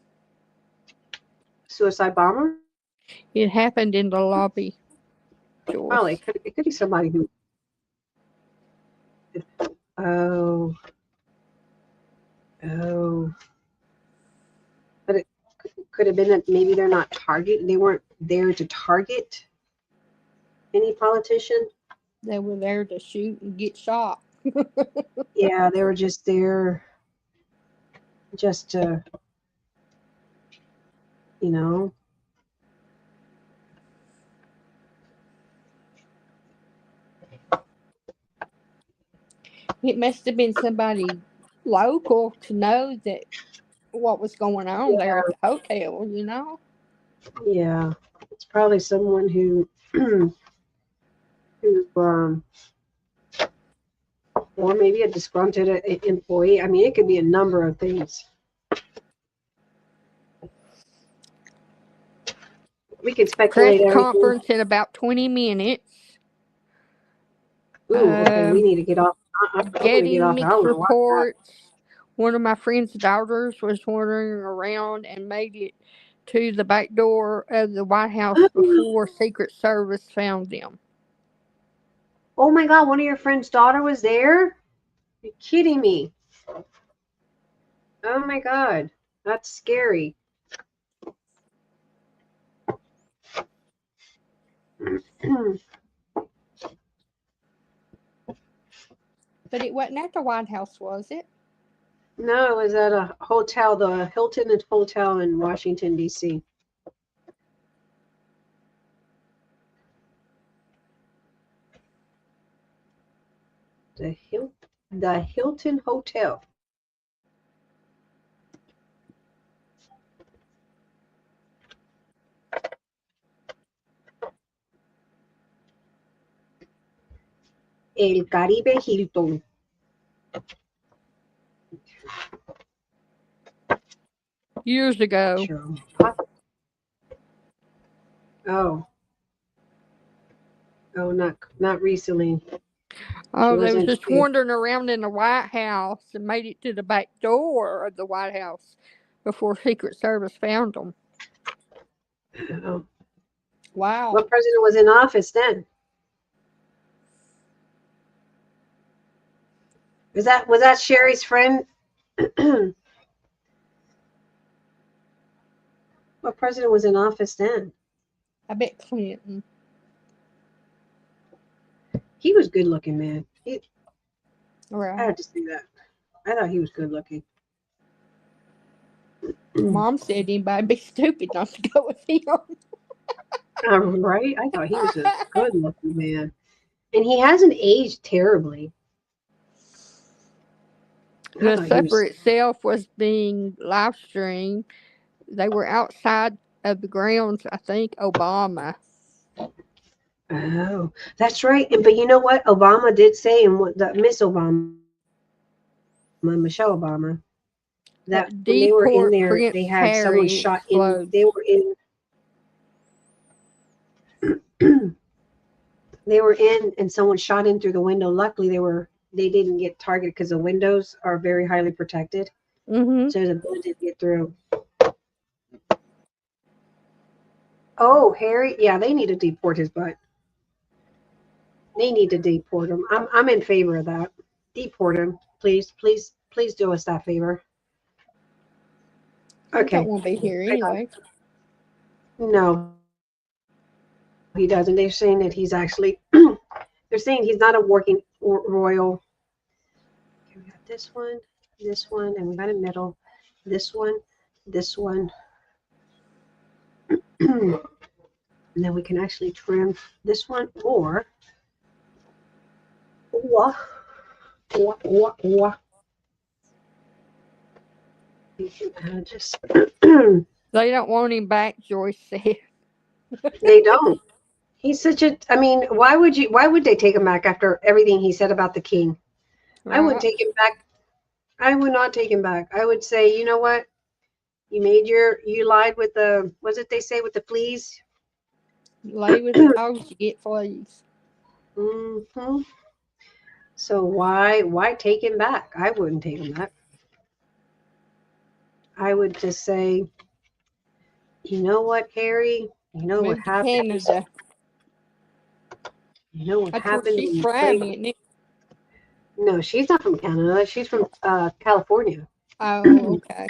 Suicide bomber? It happened in the lobby. George. Probably. It could be somebody who. Oh. But it could have been that maybe they're not they weren't there to target any politician. They were there to shoot and get shot. Yeah, they were just there just to, you know. It must have been somebody local to know that what was going on there at the hotel, you know? Yeah. It's probably someone who who or maybe a disgruntled employee. I mean, it could be a number of things. We can speculate Press everything. conference in about 20 minutes. Ooh, okay, we need to get off. I want to get Getting off. I mixed don't know why that. reports. One of my friend's daughters was wandering around and made it to the back door of the White House before Secret Service found them. Oh my God, one of your friend's daughter was there? You're kidding me. Oh my God, that's scary. But it wasn't at the White House, was it? No, it was at a hotel, the Hilton Hotel in Washington, D.C. The Hilton Hotel. El Caribe Hilton. Years ago. Sure. Oh. Oh, not recently. Oh, they was just wandering around in the White House and made it to the back door of the White House before Secret Service found them. Oh. Wow. What president was in office then? Was that Sherry's friend? What president was in office then? I bet Clinton. He was good looking, man. Right. I have to say that. I thought he was good looking. Mom said anybody'd be stupid not to go with him. Right? I thought he was a good looking man. And he hasn't aged terribly. The supper itself was being live streamed. They were outside of the grounds, I think, Obama. Oh, that's right. But you know what? Obama did say, and what Miss Obama, Michelle Obama, that when they were in there, Prince they had Harry someone shot in. They were in. They were in, and someone shot in through the window. Luckily, they didn't get targeted because the windows are very highly protected, Mm-hmm. so the bullet didn't get through. Oh, Harry, yeah, they need to deport his butt. They need to deport him. I'm in favor of that. Deport him, please, please, please do us that favor. Okay. He don't want to be here anyway. No, he doesn't. They're saying that he's actually. They're saying he's not a working royal. Okay, we got this one, and we got a middle. This one. And then we can actually trim this one or just They don't want him back, Joyce said. they don't. He's such a. I mean, why would they take him back after everything he said about the king? I wouldn't take him back. I would not take him back. I would say, you know what? You lied with the, what's it they say with the fleas? Lay with the dogs, you get fleas. Mm-hmm. So why take him back? I wouldn't take him back. I would just say, you know what, Harry? You know what happened? Canada. You know what happened? She's from, isn't it? No, she's not from Canada. She's from California. Oh, okay.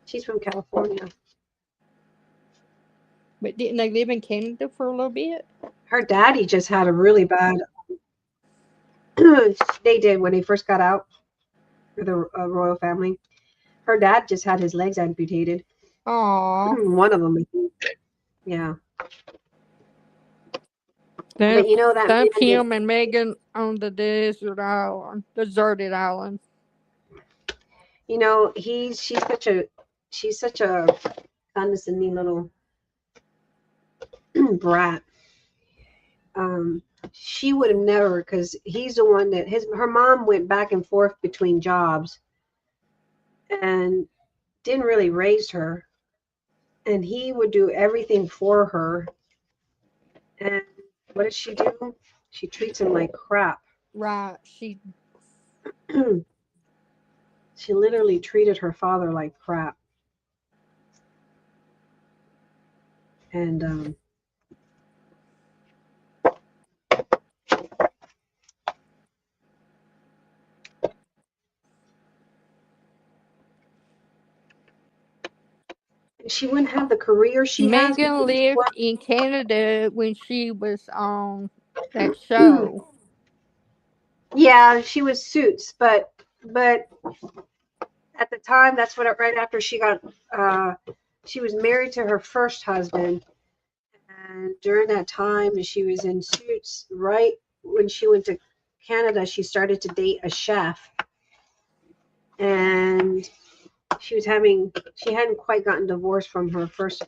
She's from California. But didn't they live in Canada for a little bit? Her daddy just had a really bad. They did when they first got out for the royal family. Her dad just had his legs amputated. Aww. One of them. Yeah. But you know that man Dump did. him and Megan on the deserted island. You know, she's such a condescending little brat. She would have never, because he's the one that her mom went back and forth between jobs and didn't really raise her, and he would do everything for her. And what does she do? She treats him like crap. Right. She literally treated her father like crap. And she wouldn't have the career she has. Megan lived in Canada when she was on that show. Yeah, she was Suits, but at the time, that's what right after she got she was married to her first husband, and during that time she was in Suits. Right when she went to Canada, she started to date a chef, and she hadn't quite gotten divorced from her first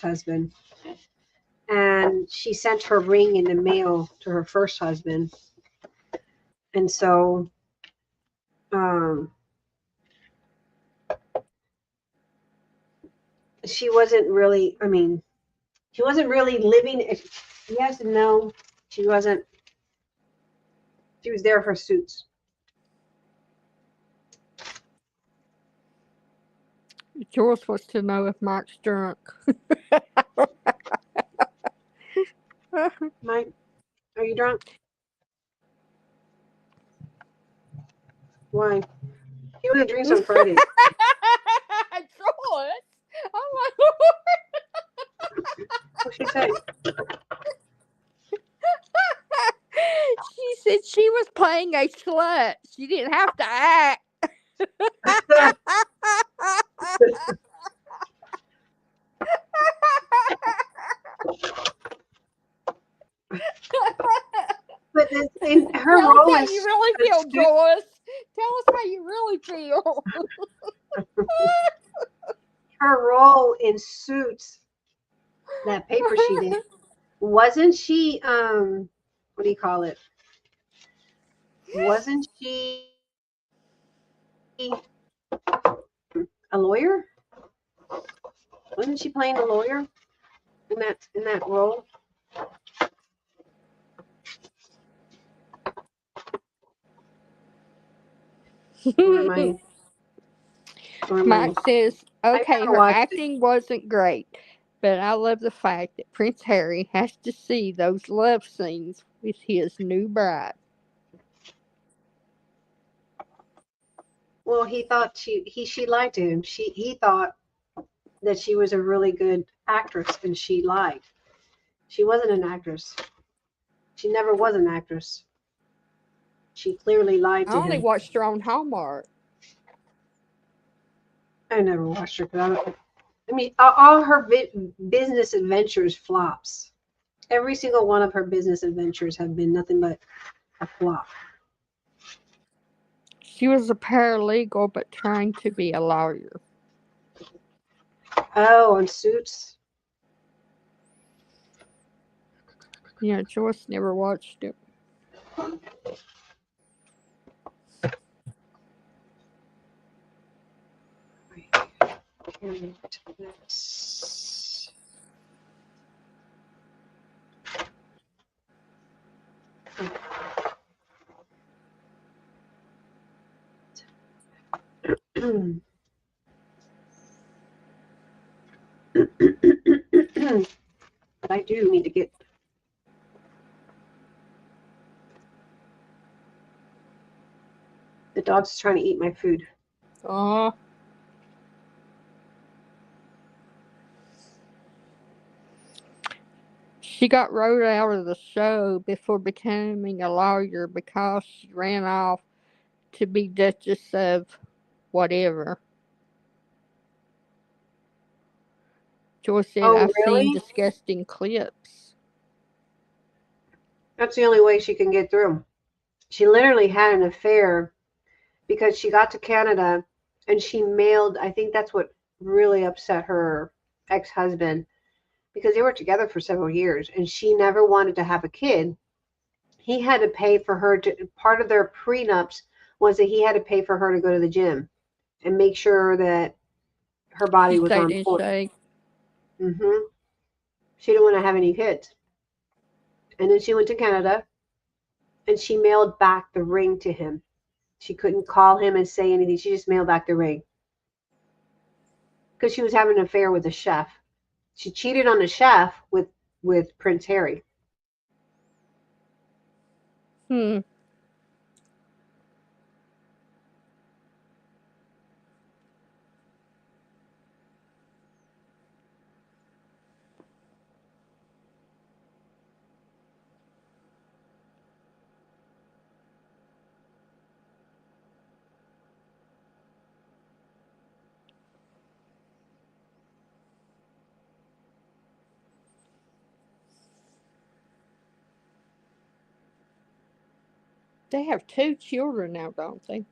husband, and she sent her ring in the mail to her first husband. And so she wasn't really, she wasn't really living. Yes and no. She wasn't. She was there for Suits. Joyce wants to know if Mike's drunk. Mike, are you drunk? Why? You want to drink on Friday? Joyce? Oh my What'd she say? She said she was playing a slut. She didn't have to act. But in her Tell us role how as you really feel, Suits, Joyce. Tell us how you really feel. her role in Suits, that paper she did, wasn't she? What do you call it? Wasn't she a lawyer? Wasn't she playing a lawyer in that role? Mike says, okay, never her watched it. acting wasn't great, but I love the fact that Prince Harry has to see those love scenes with his new bride. Well, he thought she lied to him. He thought that she was a really good actress, and she lied. She wasn't an actress. She never was an actress. She clearly lied I to only him. watched her on Hallmark. I never watched her. All her business adventures flops. Every single one of her business adventures have been nothing but a flop. She was a paralegal, but trying to be a lawyer. Oh, on Suits. Yeah, Joyce never watched it. But I do need to get. The dog's trying to eat my food. Oh. She got wrote out of the show before becoming a lawyer because she ran off to be Duchess of whatever. Joyce said, I've seen Really? disgusting clips. That's the only way she can get through. She literally had an affair because she got to Canada and she mailed, I think that's what really upset her ex-husband, because they were together for several years and she never wanted to have a kid. He had to pay for her to, part of their prenups was that he had to pay for her to go to the gym and make sure that her She body was stayed on in point. shape. She didn't want to have any kids. And then she went to Canada and she mailed back the ring to him. She couldn't call him and say anything. She just mailed back the ring because she was having an affair with a chef. She cheated on the chef with Prince Harry. Hmm. They have 2 children now, don't they?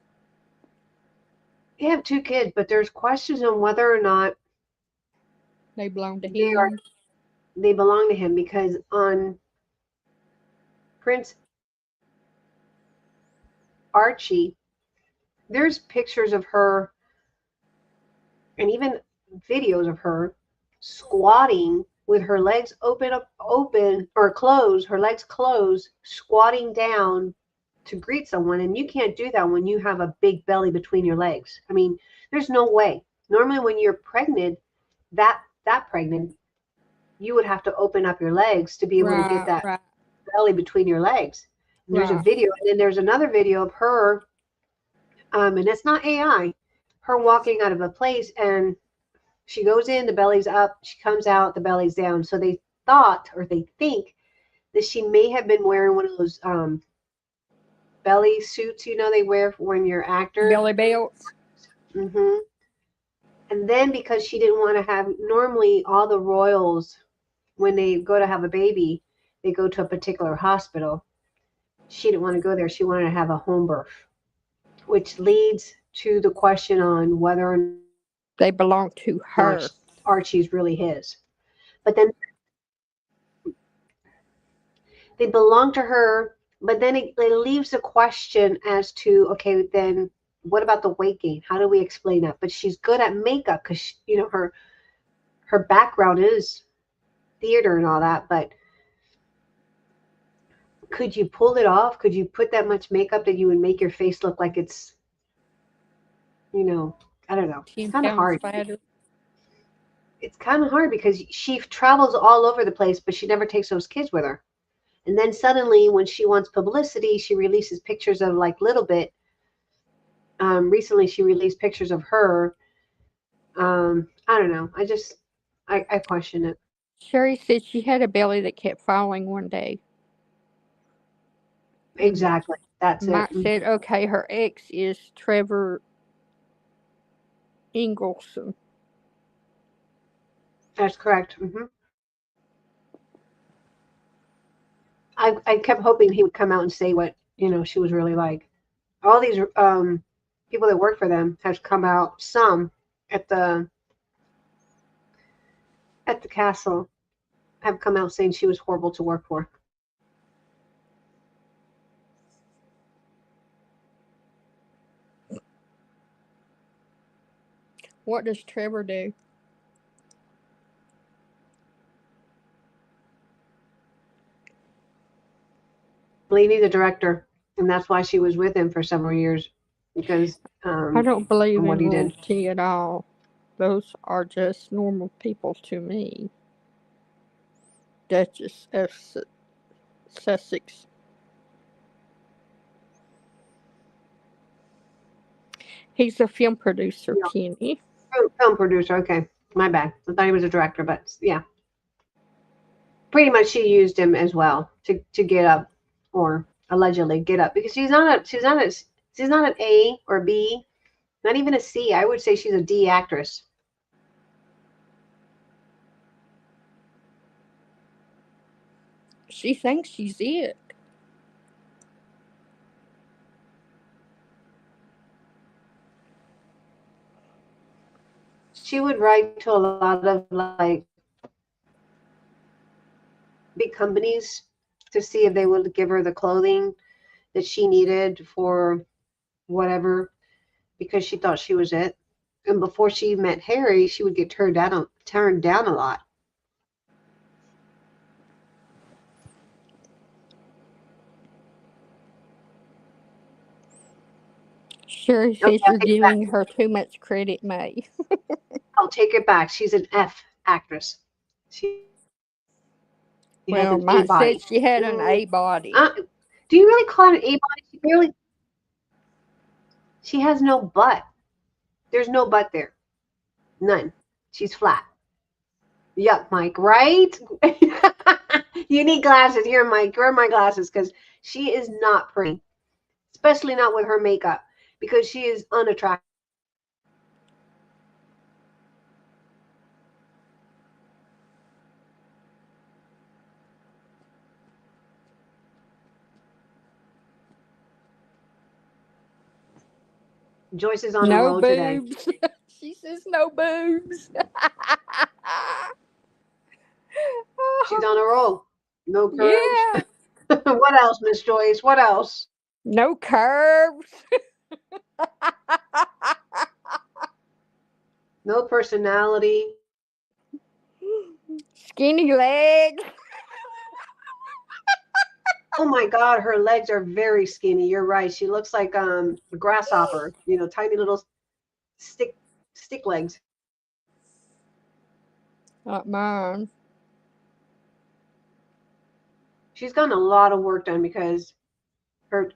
They have 2 kids, but there's questions on whether or not They belong to they are him. they belong to him, because on Prince Archie, there's pictures of her and even videos of her squatting with her legs open or closed, her legs closed, squatting down to greet someone. And you can't do that when you have a big belly between your legs. I mean, there's no way. Normally when you're pregnant, that pregnant, you would have to open up your legs to be able to get Right, that right, belly between your legs. And there's a right. video, and then there's another video of her, and it's not AI, her walking out of a place, and she goes in, the belly's up, she comes out, the belly's down. So they thought, or they think, that she may have been wearing one of those belly suits, they wear when you're actor. Belly belts. hmm And then because she didn't want to have, normally all the royals, when they go to have a baby, they go to a particular hospital. She didn't want to go there. She wanted to have a home birth, which leads to the question on whether or They belong to not her. Archie's really his. But then they belong to her, but then it leaves a question as to, okay, then what about the weight gain? How do we explain that? But she's good at makeup because, her background is theater and all that, but could you pull it off? Could you put that much makeup that you would make your face look like it's, I don't know. It's 10 kind of pounds hard. fatter. It's kind of hard because she travels all over the place, but she never takes those kids with her. And then suddenly, when she wants publicity, she releases pictures of like Little Bit. Recently, she released pictures of her. I don't know. I question it. Sherry said she had a belly that kept falling one day. And Exactly. That's it. Mike said, okay, her ex is Trevor Ingleson. That's correct. I kept hoping he would come out and say what she was really like. All these people that work for them have come out. Some at the castle have come out saying she was horrible to work for. What does Trevor do? I believe he's a director, and that's why she was with him for several years, because I don't believe from what in he did. royalty at all. Those are just normal people to me. Duchess of Sussex. He's a film producer, Yeah. Penny. Film producer. Okay, my bad. I thought he was a director, but yeah, pretty much she used him as well to get up, or allegedly get up, because she's not an A or B, not even a C. I would say she's a D actress. She thinks she's it. She would write to a lot of like big companies to see if they would give her the clothing that she needed for whatever, because she thought she was it. And before she met Harry, she would get turned down a lot. Sherry Okay, says I'll you're take it back. giving her too much credit, May. I'll take it back. She's an F actress. She has Well, an A Mike said body. she had an A body. Do you really call it an A body? She has no butt. There's no butt there. None. She's flat. Yup, Mike, right? You need glasses. Here, Mike, wear my glasses, because she is not pretty, especially not with her makeup, because she is unattractive. Joyce is on a No roll today. boobs. She says no boobs. She's on a roll. No curves. Yeah. What else, Miss Joyce? What else? No curves. No personality. Skinny legs. Oh my God, her legs are very skinny. You're right. She looks like a grasshopper. Tiny little stick legs. Not mine. She's gotten a lot of work done, because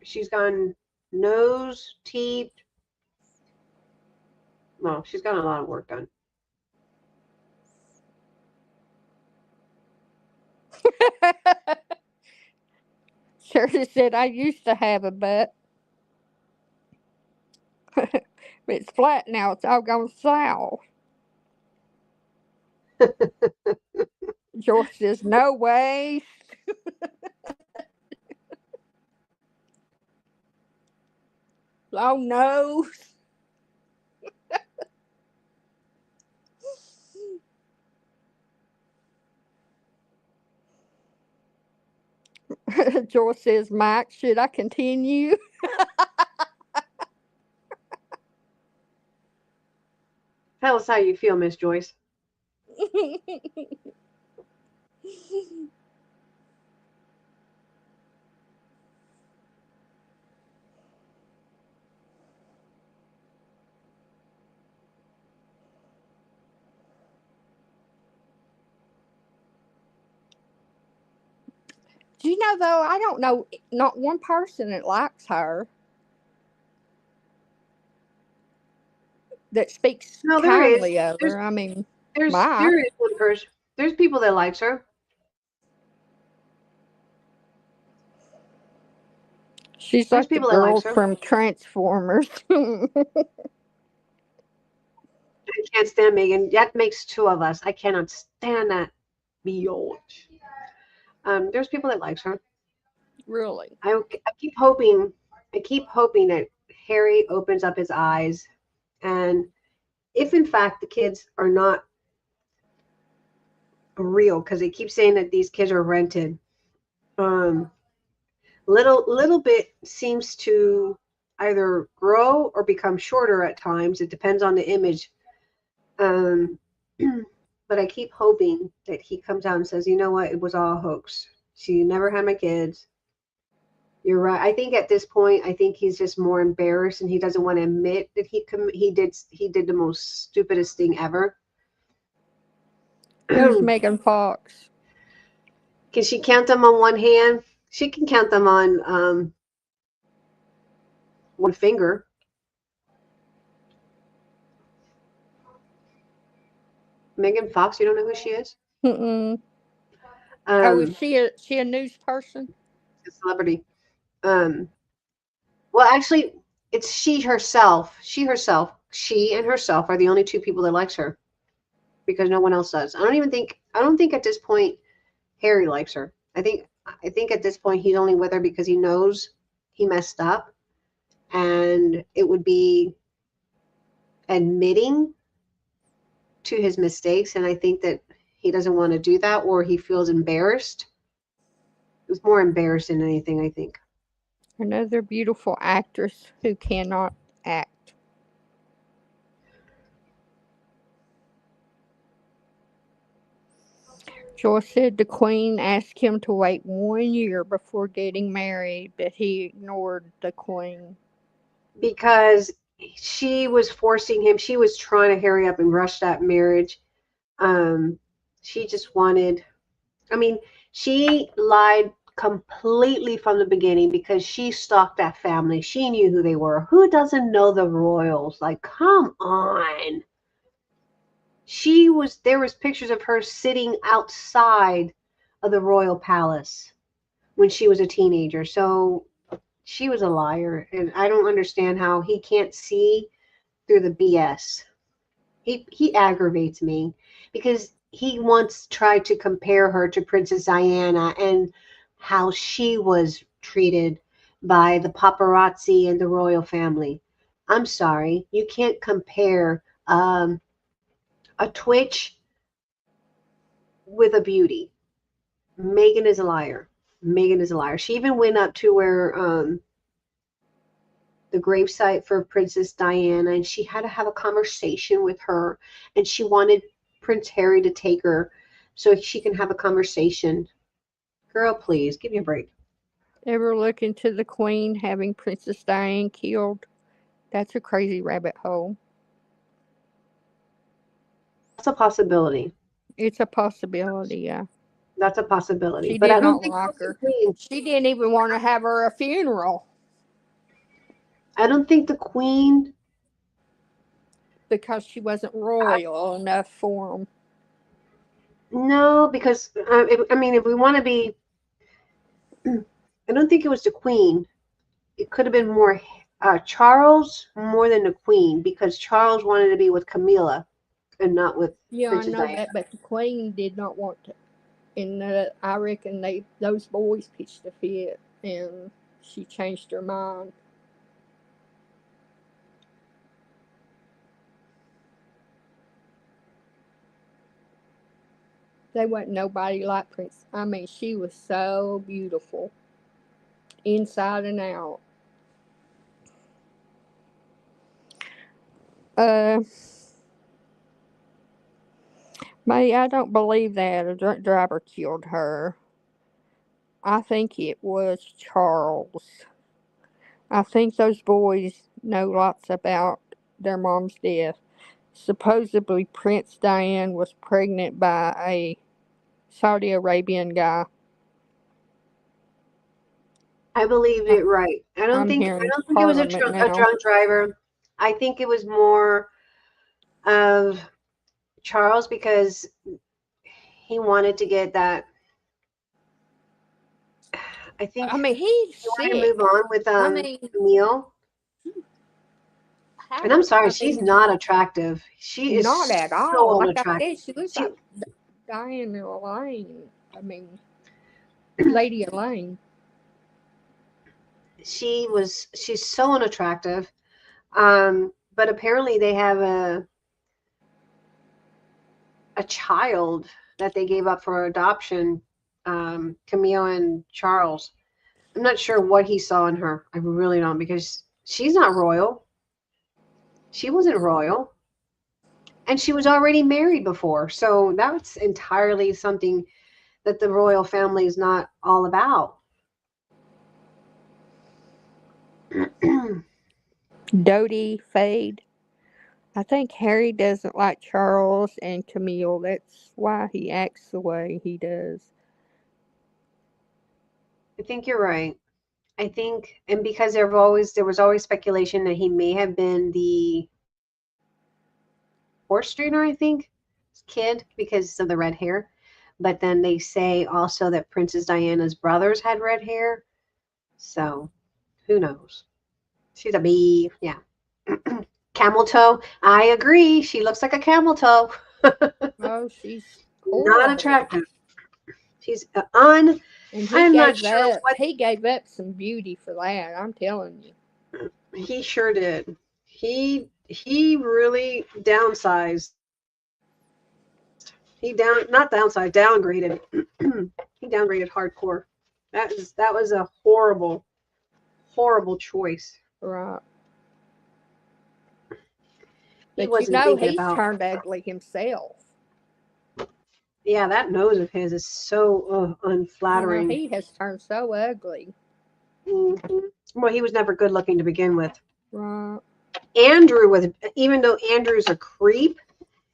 she's gotten nose, teeth. No, she's gotten a lot of work done. Shirley said, I used to have a butt. But it's flat now. It's all gone south. George says, no way. Long nose. George says, Mike, should I continue? Tell us how you feel, Miss Joyce. Do you know, though, I don't know not one person that likes her, that speaks No, there is. kindly of her. I mean, There Mike. is one person. There's people that likes her. She's There's like the people that likes girl her. from Transformers. I can't stand Megan. That makes two of us. I cannot stand that biatch. There's people that likes her. Really? I keep hoping. I keep hoping that Harry opens up his eyes, and if in fact the kids are not real, because they keep saying that these kids are rented. Little bit seems to either grow or become shorter at times. It depends on the image. But I keep hoping that he comes out and says, you know what, it was all a hoax. She never had my kids. You're right. I think at this point, I think he's just more embarrassed, and he doesn't want to admit that he did the most stupidest thing ever. Who's Megan Fox? Can she count them on one hand? She can count them on one finger. Megan Fox, you don't know who she is? Mm-mm. Is she a news person? A celebrity. Well, actually, it's she herself. She and herself are the only two people that likes her, because no one else does. I don't think at this point Harry likes her. I think at this point he's only with her because he knows he messed up, and it would be admitting to his mistakes, and I think that he doesn't want to do that, or he feels embarrassed. He's more embarrassed than anything, I think. Another beautiful actress who cannot act. Joyce said the Queen asked him to wait 1 year before getting married, but he ignored the Queen. Because she was forcing him. She was trying to hurry up and rush that marriage. She just wanted, I mean, she lied completely from the beginning because she stalked that family. She knew who they were. Who doesn't know the royals? Like, come on. There was pictures of her sitting outside of the royal palace when she was a teenager. So she was a liar, and I don't understand how he can't see through the BS. He aggravates me because he once tried to compare her to Princess Diana and how she was treated by the paparazzi and the royal family. I'm sorry, you can't compare a Twitch with a beauty. Megan is a liar. Megan is a liar. She even went up to where the gravesite for Princess Diana, and she had to have a conversation with her, and she wanted Prince Harry to take her so she can have a conversation. Girl, please give me a break. Ever look into the Queen having Princess Diana killed? That's a crazy rabbit hole. That's a possibility. It's a possibility, yeah. That's a possibility. She But did I don't not think like that's the her. Queen. She didn't even want to have her a funeral I don't think the Queen. because she wasn't royal enough for them. No, because if we want to be, I don't think it was the Queen. It could have been more Charles more than the Queen, because Charles wanted to be with Camilla and not with Yeah, Princess I know Diana. that, but the Queen did not want to. And I reckon those boys pitched a fit, and she changed her mind. They wasn't nobody like Prince. I mean, she was so beautiful, inside and out. May, I don't believe that a drunk driver killed her. I think it was Charles. I think those boys know lots about their mom's death. Supposedly, Prince Diane was pregnant by a Saudi Arabian guy. I believe it right. I don't I'm think hearing it was Parliament a now. drunk driver. I think it was more of Charles, because he wanted to get that. I think I mean, he's he wanted to sick. move on with I mean, Camille. And I'm sorry, she's not attractive. She is not at so all. Like I unattractive. said, she looks She, like Diane Elaine. I mean, Lady Elaine. she's so unattractive. But apparently they have a child that they gave up for adoption, Camille and Charles. I'm not sure what he saw in her. I really don't, because she's not royal. She wasn't royal. And she was already married before. So that's entirely something that the royal family is not all about. Dodie Fade. I think Harry doesn't like Charles and Camille. That's why he acts the way he does. I think you're right. I think, and because there was always speculation that he may have been the horse trainer, I think, kid, because of the red hair. But then they say also that Princess Diana's brothers had red hair. So who knows? She's a bee. Yeah. Camel toe. I agree. She looks like a camel toe. Oh, she's Not horrible. attractive. She's And I'm not sure what he gave up some beauty for that. I'm telling you. he sure did. He really downsized. downgraded. He downgraded hardcore. That was a horrible choice. Right. He But wasn't thinking he's about. turned ugly himself. Yeah, that nose of his is so unflattering. He has turned so ugly. Mhm. Well, he was never good looking to begin with. Right. Andrew was, even though Andrew's a creep.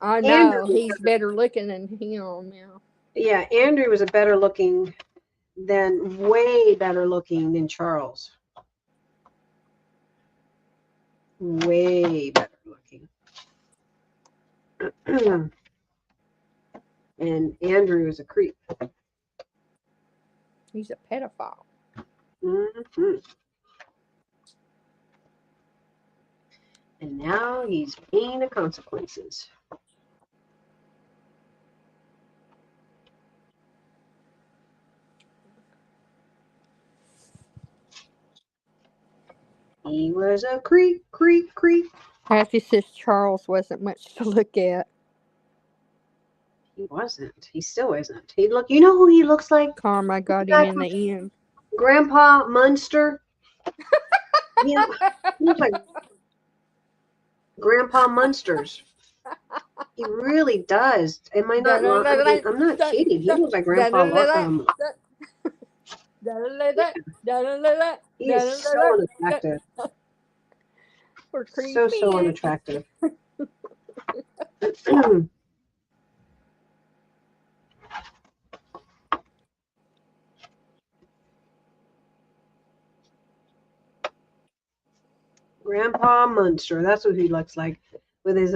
I know he's better looking than him now. Yeah, Andrew was way better looking than Charles. Way better looking. And Andrew is a creep. He's a pedophile. Mm-hmm. And now he's paying the consequences. He was a creep. Kathy says Charles wasn't much to look at. He wasn't. He still isn't. You know who he looks like? Karma got him in the end. Grandpa Munster. He looks like Grandpa Munsters. He really does. Am I not lying? I'm not kidding. He looks like Grandpa. He is so unattractive. So unattractive. Grandpa Munster. That's what he looks like with his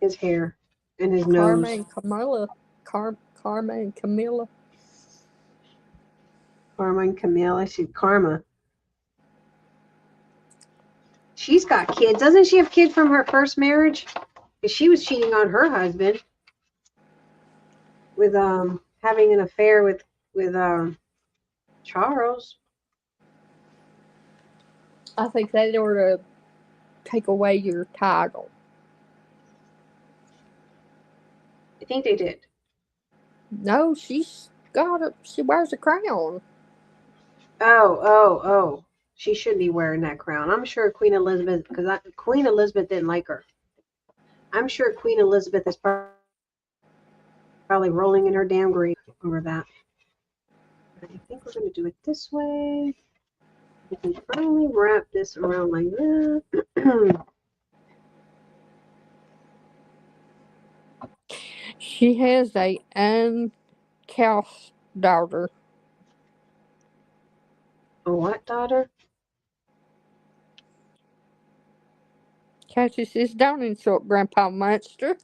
his hair and his Karma nose. and Camilla. Karma and Camilla. Karma and Camille. Karma. She's got kids. Doesn't she have kids from her first marriage? Because she was cheating on her husband with having an affair with Charles. I think they ought to take away your title. I think they did. No, she wears a crown. Oh. She should be wearing that crown. I'm sure Queen Elizabeth, because Queen Elizabeth didn't like her. I'm sure Queen Elizabeth is probably rolling in her damn grave over that. I think we're going to do it this way. We can finally wrap this around like that. She has a uncouth daughter. A what daughter? Cassie says, don't insult Grandpa Munster.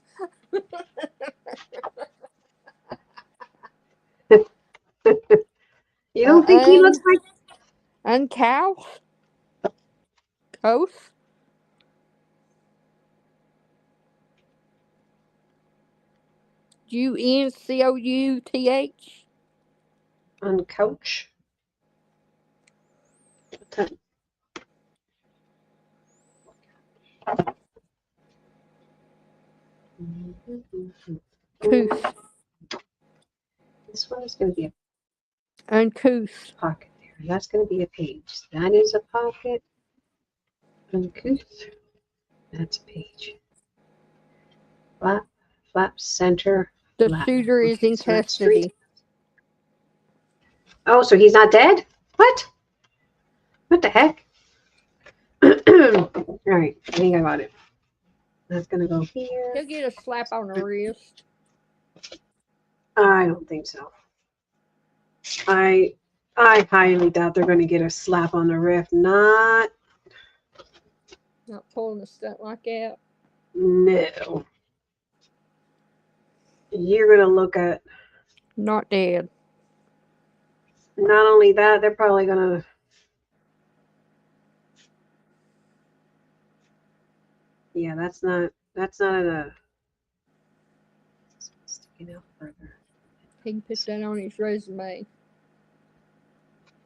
You don't think he looks like uncouth? Couth? UNCOUTH? Uncouch? Couth. This one is going to be a Uncouth. pocket there. That's going to be a page. That is a pocket. Uncouth. That's a page. Flap center. The flap. shooter is in custody. Oh, so he's not dead? What? What the heck? All right, I think I got it. That's going to go here. He'll get a slap on the wrist. I don't think so. I highly doubt they're going to get a slap on the wrist. Not pulling a stunt like that. No. You're going to look at. Not dead. Not only that, they're probably going to. Yeah, that's not a. Sticking out further. He can put that on his resume.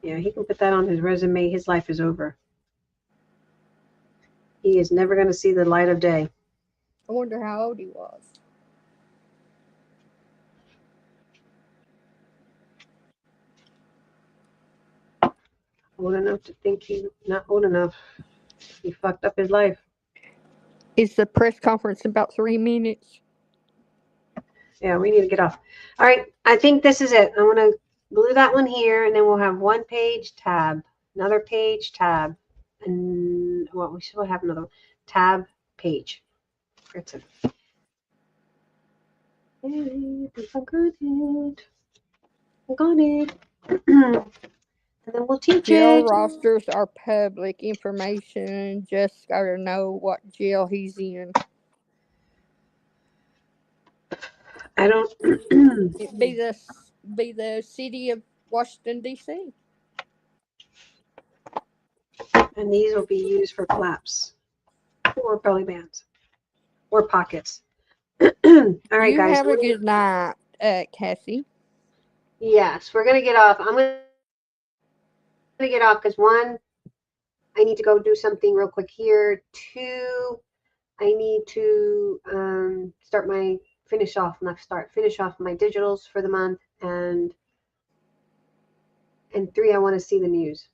Yeah, he can put that on his resume. His life is over. He is never going to see the light of day. I wonder how old he was. Old enough to think he's not old enough. He fucked up his life. Is the press conference about 3 minutes? Yeah, we need to get off. All right, I think this is it. I'm going to glue that one here, and then we'll have one page tab, another page tab, and well, we still have another tab page. That's it. I got it. And then we'll teach Jail it. rosters are public information. Just gotta know what jail he's in. I don't. It be the city of Washington D.C. And these will be used for flaps or belly bands or pockets. All right, You guys. have a good night, Cassie. Yes, we're gonna get off. I'm gonna get off because one, I need to go do something real quick here. Two, I need to finish off my digitals for the month, and three, I want to see the news.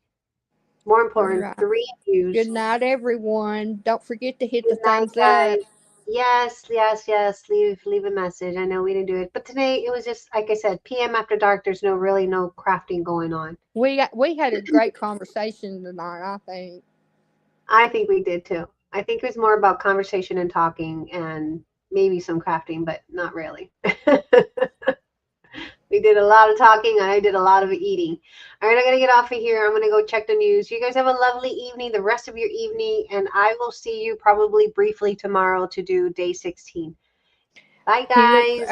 More important, Right. 3 news. Good night, everyone. Don't forget to hit Good the night, thumbs guys. up. Yes. Leave a message. I know we didn't do it, but today it was just like I said, PM after dark. There's really no crafting going on. We had a great conversation tonight, I think. I think we did too. I think it was more about conversation and talking and maybe some crafting, but not really. We did a lot of talking and I did a lot of eating. All right, I'm going to get off of here. I'm going to go check the news. You guys have a lovely evening, the rest of your evening, and I will see you probably briefly tomorrow to do day 16. Bye, He guys. looks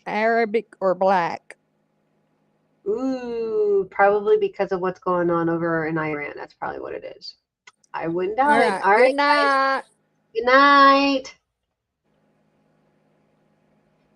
Arabic or black. Ooh, probably because of what's going on over in Iran. That's probably what it is. I wouldn't doubt All it. right. All Good right, night. guys. Good night.